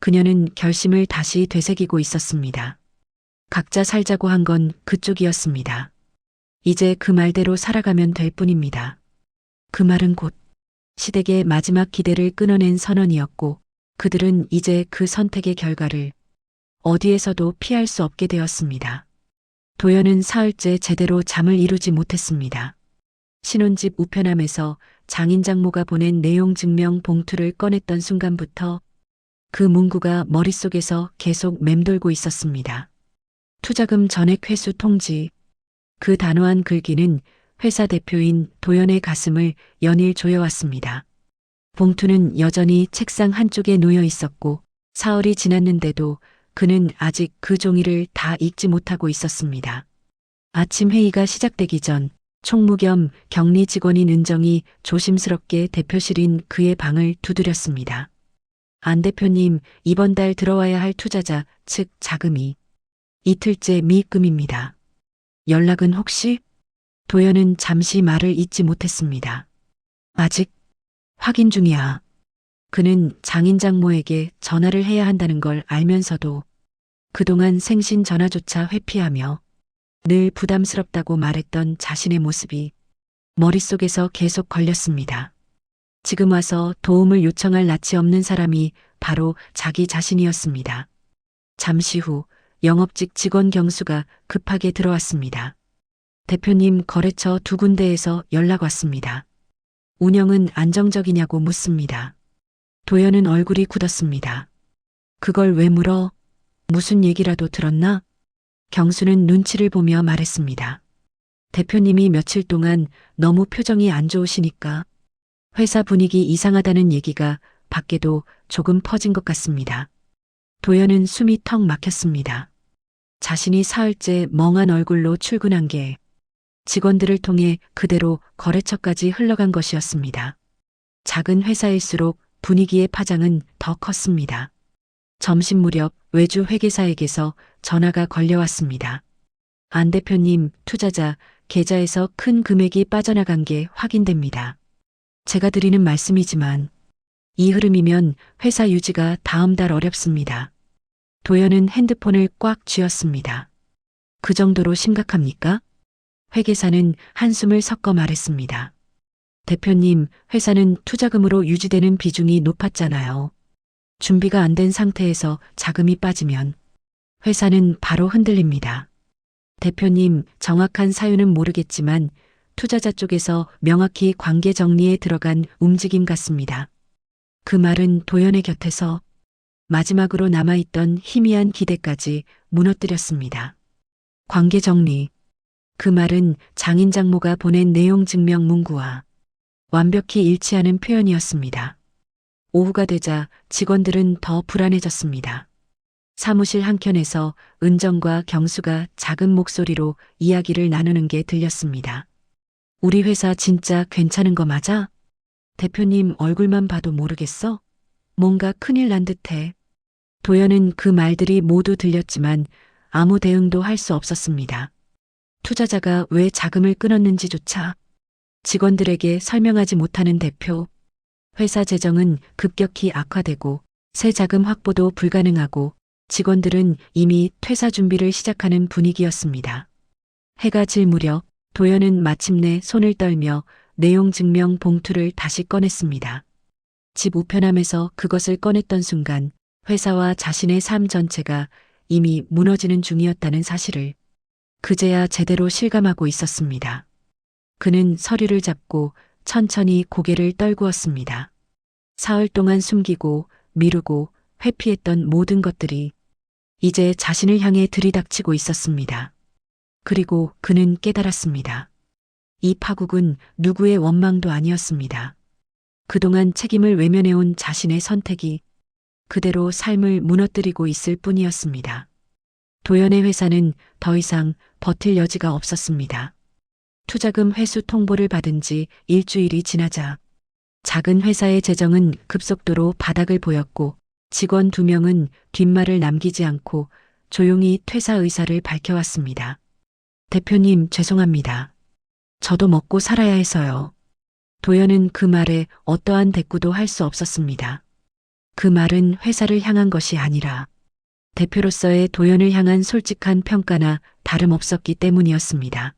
그녀는 결심을 다시 되새기고 있었습니다. 각자 살자고 한 건 그쪽이었습니다. 이제 그 말대로 살아가면 될 뿐입니다. 그 말은 곧 시댁의 마지막 기대를 끊어낸 선언이었고 그들은 이제 그 선택의 결과를 어디에서도 피할 수 없게 되었습니다. 도연은 사흘째 제대로 잠을 이루지 못했습니다. 신혼집 우편함에서 장인장모가 보낸 내용 증명 봉투를 꺼냈던 순간부터 그 문구가 머릿속에서 계속 맴돌고 있었습니다. 투자금 전액 회수 통지. 그 단호한 글귀는 회사 대표인 도연의 가슴을 연일 조여왔습니다. 봉투는 여전히 책상 한쪽에 놓여 있었고 사흘이 지났는데도 그는 아직 그 종이를 다 읽지 못하고 있었습니다. 아침 회의가 시작되기 전 총무 겸 격리 직원인 은정이 조심스럽게 대표실인 그의 방을 두드렸습니다. 안 대표님, 이번 달 들어와야 할 투자자 측 자금이 이틀째 미입금입니다. 연락은 혹시? 도연은 잠시 말을 잇지 못했습니다. 아직 확인 중이야. 그는 장인장모에게 전화를 해야 한다는 걸 알면서도 그동안 생신 전화조차 회피하며 늘 부담스럽다고 말했던 자신의 모습이 머릿속에서 계속 걸렸습니다. 지금 와서 도움을 요청할 낯이 없는 사람이 바로 자기 자신이었습니다. 잠시 후 영업직 직원 경수가 급하게 들어왔습니다. 대표님, 거래처 2군데에서 연락 왔습니다. 운영은 안정적이냐고 묻습니다. 도연은 얼굴이 굳었습니다. 그걸 왜 물어? 무슨 얘기라도 들었나? 경수는 눈치를 보며 말했습니다. 대표님이 며칠 동안 너무 표정이 안 좋으시니까 회사 분위기 이상하다는 얘기가 밖에도 조금 퍼진 것 같습니다. 도연은 숨이 턱 막혔습니다. 자신이 사흘째 멍한 얼굴로 출근한 게 직원들을 통해 그대로 거래처까지 흘러간 것이었습니다. 작은 회사일수록 분위기의 파장은 더 컸습니다. 점심 무렵 외주 회계사에게서 전화가 걸려왔습니다. 안 대표님, 투자자 계좌에서 큰 금액이 빠져나간 게 확인됩니다. 제가 드리는 말씀이지만 이 흐름이면 회사 유지가 다음 달 어렵습니다. 도연은 핸드폰을 꽉 쥐었습니다. 그 정도로 심각합니까? 회계사는 한숨을 섞어 말했습니다. 대표님, 회사는 투자금으로 유지되는 비중이 높았잖아요. 준비가 안 된 상태에서 자금이 빠지면 회사는 바로 흔들립니다. 대표님, 정확한 사유는 모르겠지만 투자자 쪽에서 명확히 관계 정리에 들어간 움직임 같습니다. 그 말은 도연의 곁에서 마지막으로 남아있던 희미한 기대까지 무너뜨렸습니다. 관계 정리. 그 말은 장인 장모가 보낸 내용 증명 문구와 완벽히 일치하는 표현이었습니다. 오후가 되자 직원들은 더 불안해졌습니다. 사무실 한켠에서 은정과 경수가 작은 목소리로 이야기를 나누는 게 들렸습니다. 우리 회사 진짜 괜찮은 거 맞아? 대표님 얼굴만 봐도 모르겠어? 뭔가 큰일 난 듯해. 도연은 그 말들이 모두 들렸지만 아무 대응도 할 수 없었습니다. 투자자가 왜 자금을 끊었는지조차 직원들에게 설명하지 못하는 대표. 회사 재정은 급격히 악화되고 새 자금 확보도 불가능하고 직원들은 이미 퇴사 준비를 시작하는 분위기였습니다. 해가 질 무렵 도연은 마침내 손을 떨며 내용 증명 봉투를 다시 꺼냈습니다. 집 우편함에서 그것을 꺼냈던 순간 회사와 자신의 삶 전체가 이미 무너지는 중이었다는 사실을 그제야 제대로 실감하고 있었습니다. 그는 서류를 잡고 천천히 고개를 떨구었습니다. 사흘 동안 숨기고 미루고 회피했던 모든 것들이 이제 자신을 향해 들이닥치고 있었습니다. 그리고 그는 깨달았습니다. 이 파국은 누구의 원망도 아니었습니다. 그동안 책임을 외면해온 자신의 선택이 그대로 삶을 무너뜨리고 있을 뿐이었습니다. 도연의 회사는 더 이상 버틸 여지가 없었습니다. 투자금 회수 통보를 받은 지 일주일이 지나자 작은 회사의 재정은 급속도로 바닥을 보였고 직원 2명은 뒷말을 남기지 않고 조용히 퇴사 의사를 밝혀왔습니다. 대표님, 죄송합니다. 저도 먹고 살아야 해서요. 도연은 그 말에 어떠한 대꾸도 할 수 없었습니다. 그 말은 회사를 향한 것이 아니라 대표로서의 도연을 향한 솔직한 평가나 다름없었기 때문이었습니다.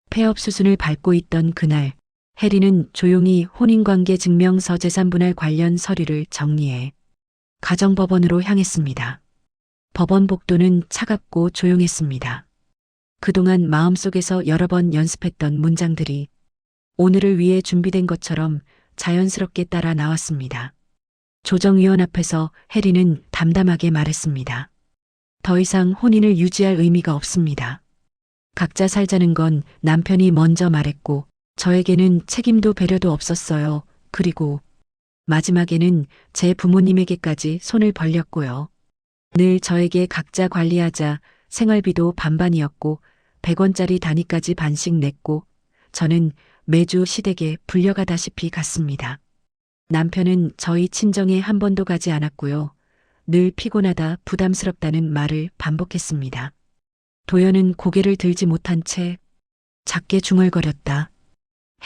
폐업 수순을 밟고 있던 그날, 혜리는 조용히 혼인관계 증명서 재산분할 관련 서류를 정리해 가정법원으로 향했습니다. 법원 복도는 차갑고 조용했습니다. 그동안 마음속에서 여러 번 연습했던 문장들이 오늘을 위해 준비된 것처럼 자연스럽게 따라 나왔습니다. 조정위원 앞에서 혜리는 담담하게 말했습니다. 더 이상 혼인을 유지할 의미가 없습니다. 각자 살자는 건 남편이 먼저 말했고 저에게는 책임도 배려도 없었어요. 그리고 마지막에는 제 부모님에게까지 손을 벌렸고요. 늘 저에게 각자 관리하자 생활비도 반반이었고 100원짜리 단위까지 반씩 냈고 저는 매주 시댁에 불려가다시피 갔습니다. 남편은 저희 친정에 한 번도 가지 않았고요. 늘 피곤하다 부담스럽다는 말을 반복했습니다. 도연은 고개를 들지 못한 채 작게 중얼거렸다.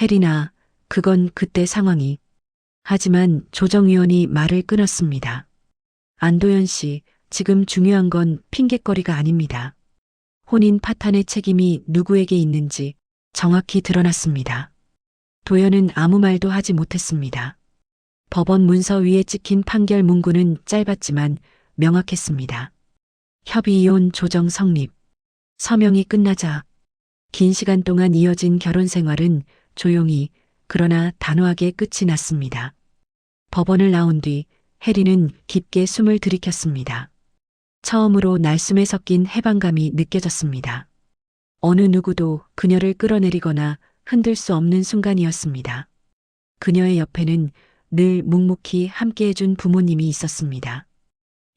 혜리나, 그건 그때 상황이. 하지만 조정위원이 말을 끊었습니다. 안도연 씨, 지금 중요한 건 핑곗거리가 아닙니다. 혼인 파탄의 책임이 누구에게 있는지 정확히 드러났습니다. 도연은 아무 말도 하지 못했습니다. 법원 문서 위에 찍힌 판결 문구는 짧았지만 명확했습니다. 협의이혼 조정 성립. 서명이 끝나자 긴 시간 동안 이어진 결혼 생활은 조용히 그러나 단호하게 끝이 났습니다. 법원을 나온 뒤 혜리는 깊게 숨을 들이켰습니다. 처음으로 날숨에 섞인 해방감이 느껴졌습니다. 어느 누구도 그녀를 끌어내리거나 흔들 수 없는 순간이었습니다. 그녀의 옆에는 늘 묵묵히 함께해준 부모님이 있었습니다.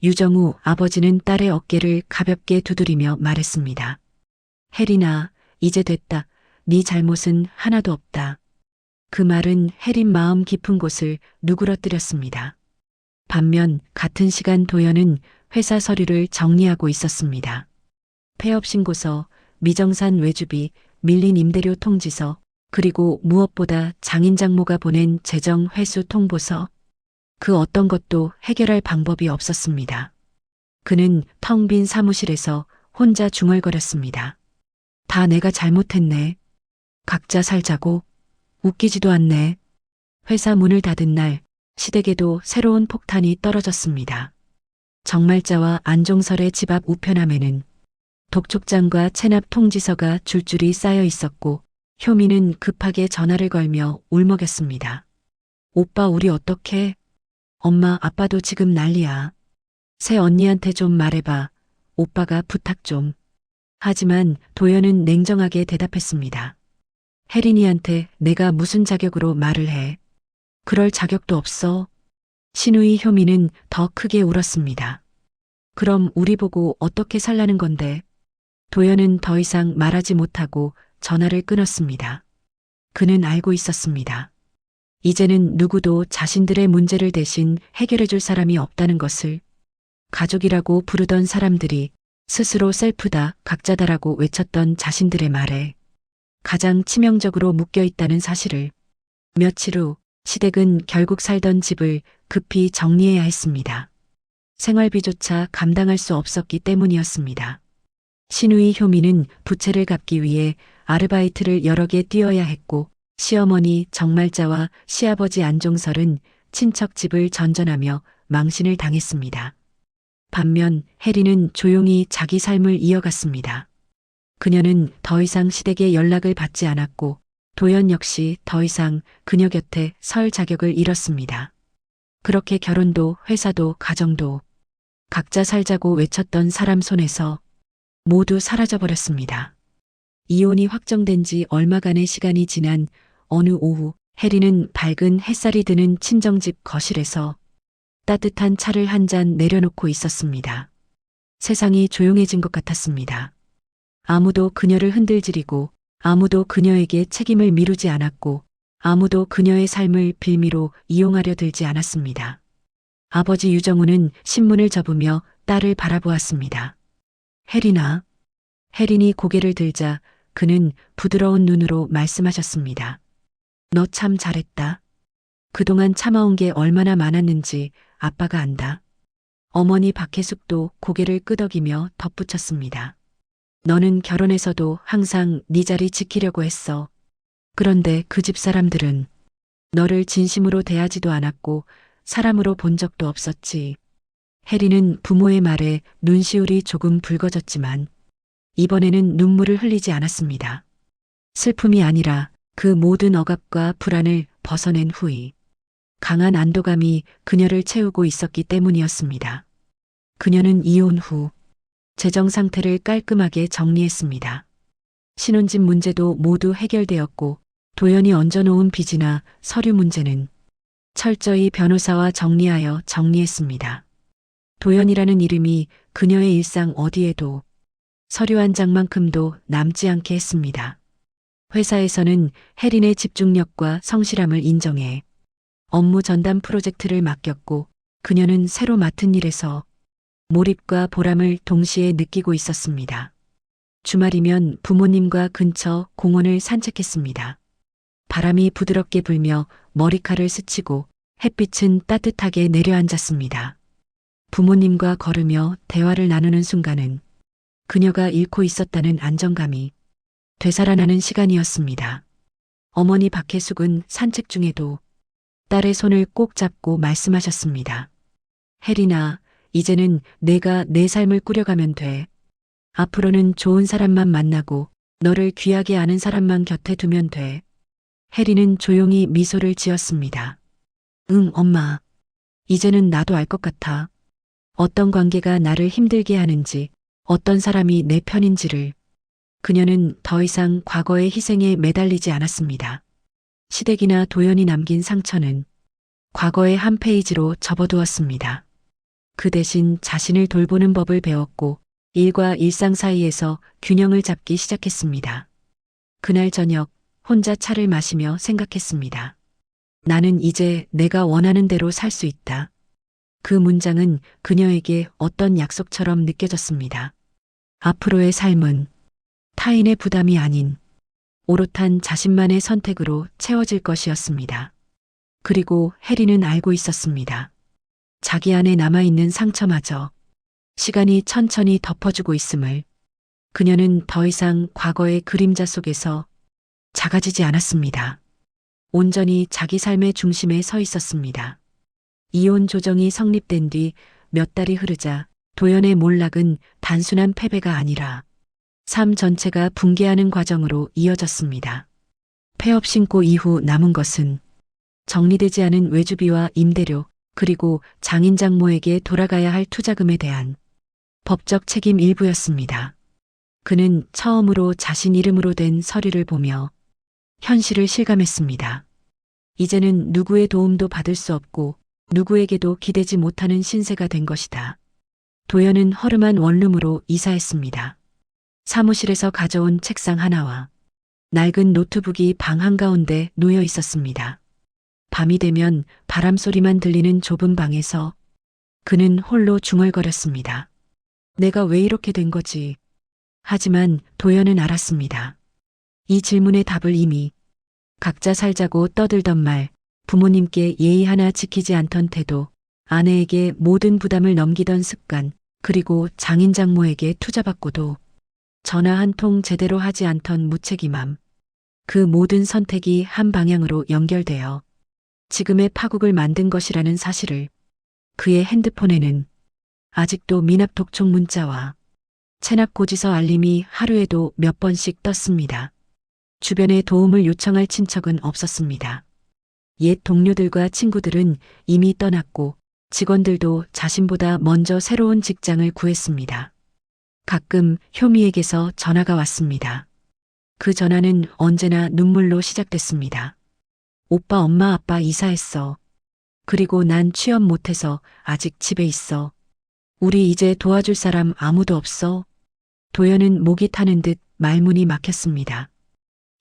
유정우 아버지는 딸의 어깨를 가볍게 두드리며 말했습니다. 혜리나, 이제 됐다. 네 잘못은 하나도 없다. 그 말은 혜린 마음 깊은 곳을 누그러뜨렸습니다. 반면 같은 시간 도연은 회사 서류를 정리하고 있었습니다. 폐업 신고서, 미정산 외주비, 밀린 임대료 통지서, 그리고 무엇보다 장인 장모가 보낸 재정 회수 통보서. 그 어떤 것도 해결할 방법이 없었습니다. 그는 텅 빈 사무실에서 혼자 중얼거렸습니다. 다 내가 잘못했네. 각자 살자고. 웃기지도 않네. 회사 문을 닫은 날 시댁에도 새로운 폭탄이 떨어졌습니다. 정말자와 안종설의 집 앞 우편함에는 독촉장과 체납 통지서가 줄줄이 쌓여 있었고 효미는 급하게 전화를 걸며 울먹였습니다. 오빠 우리 어떡해? 엄마 아빠도 지금 난리야. 새 언니한테 좀 말해봐. 오빠가 부탁 좀. 하지만 도연은 냉정하게 대답했습니다. 혜린이한테 내가 무슨 자격으로 말을 해. 그럴 자격도 없어. 신우이 효미는 더 크게 울었습니다. 그럼 우리 보고 어떻게 살라는 건데? 도연은 더 이상 말하지 못하고 전화를 끊었습니다. 그는 알고 있었습니다. 이제는 누구도 자신들의 문제를 대신 해결해 줄 사람이 없다는 것을. 가족이라고 부르던 사람들이 스스로 셀프다, 각자다라고 외쳤던 자신들의 말에 가장 치명적으로 묶여 있다는 사실을. 며칠 후 시댁은 결국 살던 집을 급히 정리해야 했습니다. 생활비조차 감당할 수 없었기 때문이었습니다. 신우이 효미는 부채를 갚기 위해 아르바이트를 여러 개 뛰어야 했고 시어머니 정말자와 시아버지 안종설은 친척 집을 전전하며 망신을 당했습니다. 반면 혜리는 조용히 자기 삶을 이어갔습니다. 그녀는 더 이상 시댁에 연락을 받지 않았고 도연 역시 더 이상 그녀 곁에 설 자격을 잃었습니다. 그렇게 결혼도 회사도 가정도 각자 살자고 외쳤던 사람 손에서 모두 사라져버렸습니다. 이혼이 확정된 지 얼마간의 시간이 지난 어느 오후 혜리는 밝은 햇살이 드는 친정집 거실에서 따뜻한 차를 한 잔 내려놓고 있었습니다. 세상이 조용해진 것 같았습니다. 아무도 그녀를 흔들지리고 아무도 그녀에게 책임을 미루지 않았고 아무도 그녀의 삶을 빌미로 이용하려 들지 않았습니다. 아버지 유정우는 신문을 접으며 딸을 바라보았습니다. 혜린아. 혜린이 고개를 들자 그는 부드러운 눈으로 말씀하셨습니다. 너 참 잘했다. 그동안 참아온 게 얼마나 많았는지 아빠가 안다. 어머니 박혜숙도 고개를 끄덕이며 덧붙였습니다. 너는 결혼해서도 항상 네 자리 지키려고 했어. 그런데 그 집 사람들은 너를 진심으로 대하지도 않았고 사람으로 본 적도 없었지. 혜리는 부모의 말에 눈시울이 조금 붉어졌지만 이번에는 눈물을 흘리지 않았습니다. 슬픔이 아니라 그 모든 억압과 불안을 벗어낸 후이 강한 안도감이 그녀를 채우고 있었기 때문이었습니다. 그녀는 이혼 후 재정 상태를 깔끔하게 정리했습니다. 신혼집 문제도 모두 해결되었고 도연이 얹어놓은 빚이나 서류 문제는 철저히 변호사와 정리했습니다. 도연이라는 이름이 그녀의 일상 어디에도 서류 한 장만큼도 남지 않게 했습니다. 회사에서는 혜린의 집중력과 성실함을 인정해 업무 전담 프로젝트를 맡겼고 그녀는 새로 맡은 일에서 몰입과 보람을 동시에 느끼고 있었습니다. 주말이면 부모님과 근처 공원을 산책했습니다. 바람이 부드럽게 불며 머리칼을 스치고 햇빛은 따뜻하게 내려앉았습니다. 부모님과 걸으며 대화를 나누는 순간은 그녀가 잃고 있었다는 안정감이 되살아나는 시간이었습니다. 어머니 박혜숙은 산책 중에도 딸의 손을 꼭 잡고 말씀하셨습니다. 혜린아, 이제는 내가 내 삶을 꾸려가면 돼. 앞으로는 좋은 사람만 만나고 너를 귀하게 아는 사람만 곁에 두면 돼. 혜린은 조용히 미소를 지었습니다. 응, 엄마. 이제는 나도 알 것 같아. 어떤 관계가 나를 힘들게 하는지, 어떤 사람이 내 편인지를. 그녀는 더 이상 과거의 희생에 매달리지 않았습니다. 시댁이나 도연이 남긴 상처는 과거의 한 페이지로 접어두었습니다. 그 대신 자신을 돌보는 법을 배웠고 일과 일상 사이에서 균형을 잡기 시작했습니다. 그날 저녁 혼자 차를 마시며 생각했습니다. 나는 이제 내가 원하는 대로 살 수 있다. 그 문장은 그녀에게 어떤 약속처럼 느껴졌습니다. 앞으로의 삶은 타인의 부담이 아닌 오롯한 자신만의 선택으로 채워질 것이었습니다. 그리고 혜리는 알고 있었습니다. 자기 안에 남아있는 상처마저 시간이 천천히 덮어주고 있음을. 그녀는 더 이상 과거의 그림자 속에서 작아지지 않았습니다. 온전히 자기 삶의 중심에 서 있었습니다. 이혼 조정이 성립된 뒤 몇 달이 흐르자 도연의 몰락은 단순한 패배가 아니라 삶 전체가 붕괴하는 과정으로 이어졌습니다. 폐업 신고 이후 남은 것은 정리되지 않은 외주비와 임대료, 그리고 장인 장모에게 돌아가야 할 투자금에 대한 법적 책임 일부였습니다. 그는 처음으로 자신 이름으로 된 서류를 보며 현실을 실감했습니다. 이제는 누구의 도움도 받을 수 없고 누구에게도 기대지 못하는 신세가 된 것이다. 도연은 허름한 원룸으로 이사했습니다. 사무실에서 가져온 책상 하나와 낡은 노트북이 방 한가운데 놓여 있었습니다. 밤이 되면 바람 소리만 들리는 좁은 방에서 그는 홀로 중얼거렸습니다. 내가 왜 이렇게 된 거지? 하지만 도연은 알았습니다. 이 질문의 답을 이미 각자 살자고 떠들던 말, 부모님께 예의 하나 지키지 않던 태도, 아내에게 모든 부담을 넘기던 습관, 그리고 장인 장모에게 투자받고도 전화 한 통 제대로 하지 않던 무책임함. 그 모든 선택이 한 방향으로 연결되어 지금의 파국을 만든 것이라는 사실을 그의 핸드폰에는 아직도 미납 독촉 문자와 체납 고지서 알림이 하루에도 몇 번씩 떴습니다. 주변에 도움을 요청할 친척은 없었습니다. 옛 동료들과 친구들은 이미 떠났고 직원들도 자신보다 먼저 새로운 직장을 구했습니다. 가끔 효미에게서 전화가 왔습니다. 그 전화는 언제나 눈물로 시작됐습니다. 오빠 엄마 아빠 이사했어. 그리고 난 취업 못해서 아직 집에 있어. 우리 이제 도와줄 사람 아무도 없어. 도연은 목이 타는 듯 말문이 막혔습니다.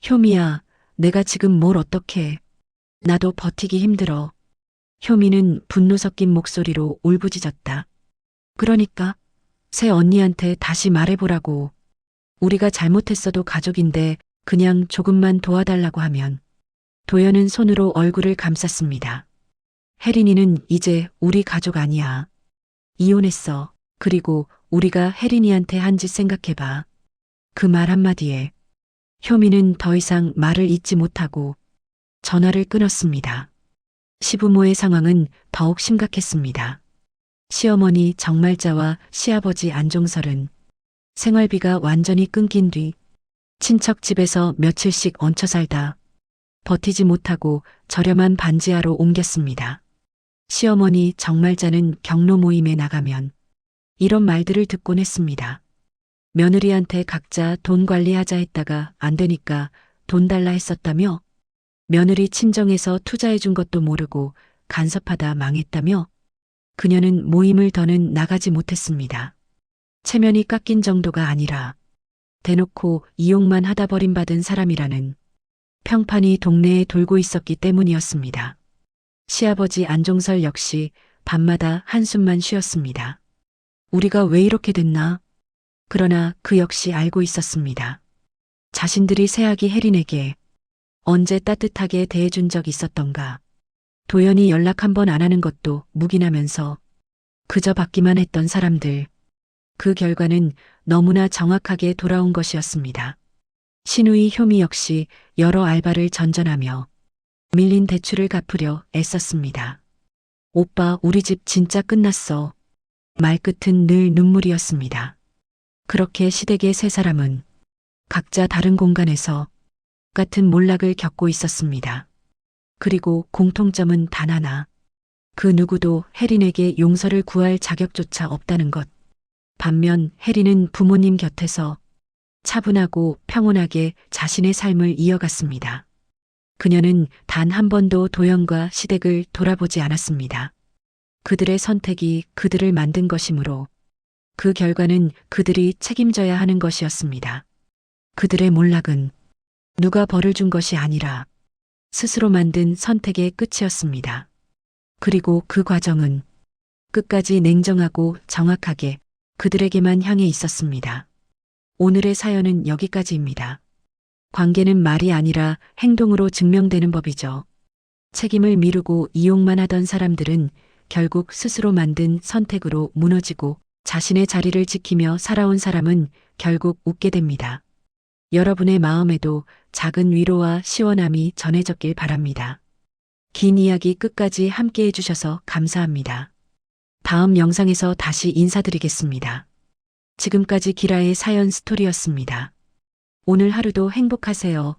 효미야, 내가 지금 뭘 어떡해. 나도 버티기 힘들어. 효미는 분노 섞인 목소리로 울부짖었다. 그러니까 새 언니한테 다시 말해보라고. 우리가 잘못했어도 가족인데 그냥 조금만 도와달라고 하면. 도연은 손으로 얼굴을 감쌌습니다. 혜린이는 이제 우리 가족 아니야. 이혼했어. 그리고 우리가 혜린이한테 한 짓 생각해봐. 그 말 한마디에 효미는 더 이상 말을 잇지 못하고 전화를 끊었습니다. 시부모의 상황은 더욱 심각했습니다. 시어머니 정말자와 시아버지 안종설은 생활비가 완전히 끊긴 뒤 친척 집에서 며칠씩 얹혀 살다 버티지 못하고 저렴한 반지하로 옮겼습니다. 시어머니 정말자는 경로 모임에 나가면 이런 말들을 듣곤 했습니다. 며느리한테 각자 돈 관리하자 했다가 안 되니까 돈 달라 했었다며, 며느리 친정에서 투자해준 것도 모르고 간섭하다 망했다며, 그녀는 모임을 더는 나가지 못했습니다. 체면이 깎인 정도가 아니라 대놓고 이용만 하다 버림받은 사람이라는 평판이 동네에 돌고 있었기 때문이었습니다. 시아버지 안종설 역시 밤마다 한숨만 쉬었습니다. 우리가 왜 이렇게 됐나? 그러나 그 역시 알고 있었습니다. 자신들이 새아기 혜린에게 언제 따뜻하게 대해준 적 있었던가. 도연이 연락 한 번 안 하는 것도 묵인하면서 그저 받기만 했던 사람들. 그 결과는 너무나 정확하게 돌아온 것이었습니다. 신우이 효미 역시 여러 알바를 전전하며 밀린 대출을 갚으려 애썼습니다. 오빠, 우리 집 진짜 끝났어. 말끝은 늘 눈물이었습니다. 그렇게 시댁의 세 사람은 각자 다른 공간에서 같은 몰락을 겪고 있었습니다. 그리고 공통점은 단 하나. 그 누구도 혜린에게 용서를 구할 자격조차 없다는 것. 반면 혜린은 부모님 곁에서 차분하고 평온하게 자신의 삶을 이어갔습니다. 그녀는 단 한 번도 도연과 시댁을 돌아보지 않았습니다. 그들의 선택이 그들을 만든 것이므로 그 결과는 그들이 책임져야 하는 것이었습니다. 그들의 몰락은 누가 벌을 준 것이 아니라 스스로 만든 선택의 끝이었습니다. 그리고 그 과정은 끝까지 냉정하고 정확하게 그들에게만 향해 있었습니다. 오늘의 사연은 여기까지입니다. 관계는 말이 아니라 행동으로 증명되는 법이죠. 책임을 미루고 이용만 하던 사람들은 결국 스스로 만든 선택으로 무너지고, 자신의 자리를 지키며 살아온 사람은 결국 웃게 됩니다. 여러분의 마음에도 작은 위로와 시원함이 전해졌길 바랍니다. 긴 이야기 끝까지 함께 해주셔서 감사합니다. 다음 영상에서 다시 인사드리겠습니다. 지금까지 기라의 사연 스토리였습니다. 오늘 하루도 행복하세요.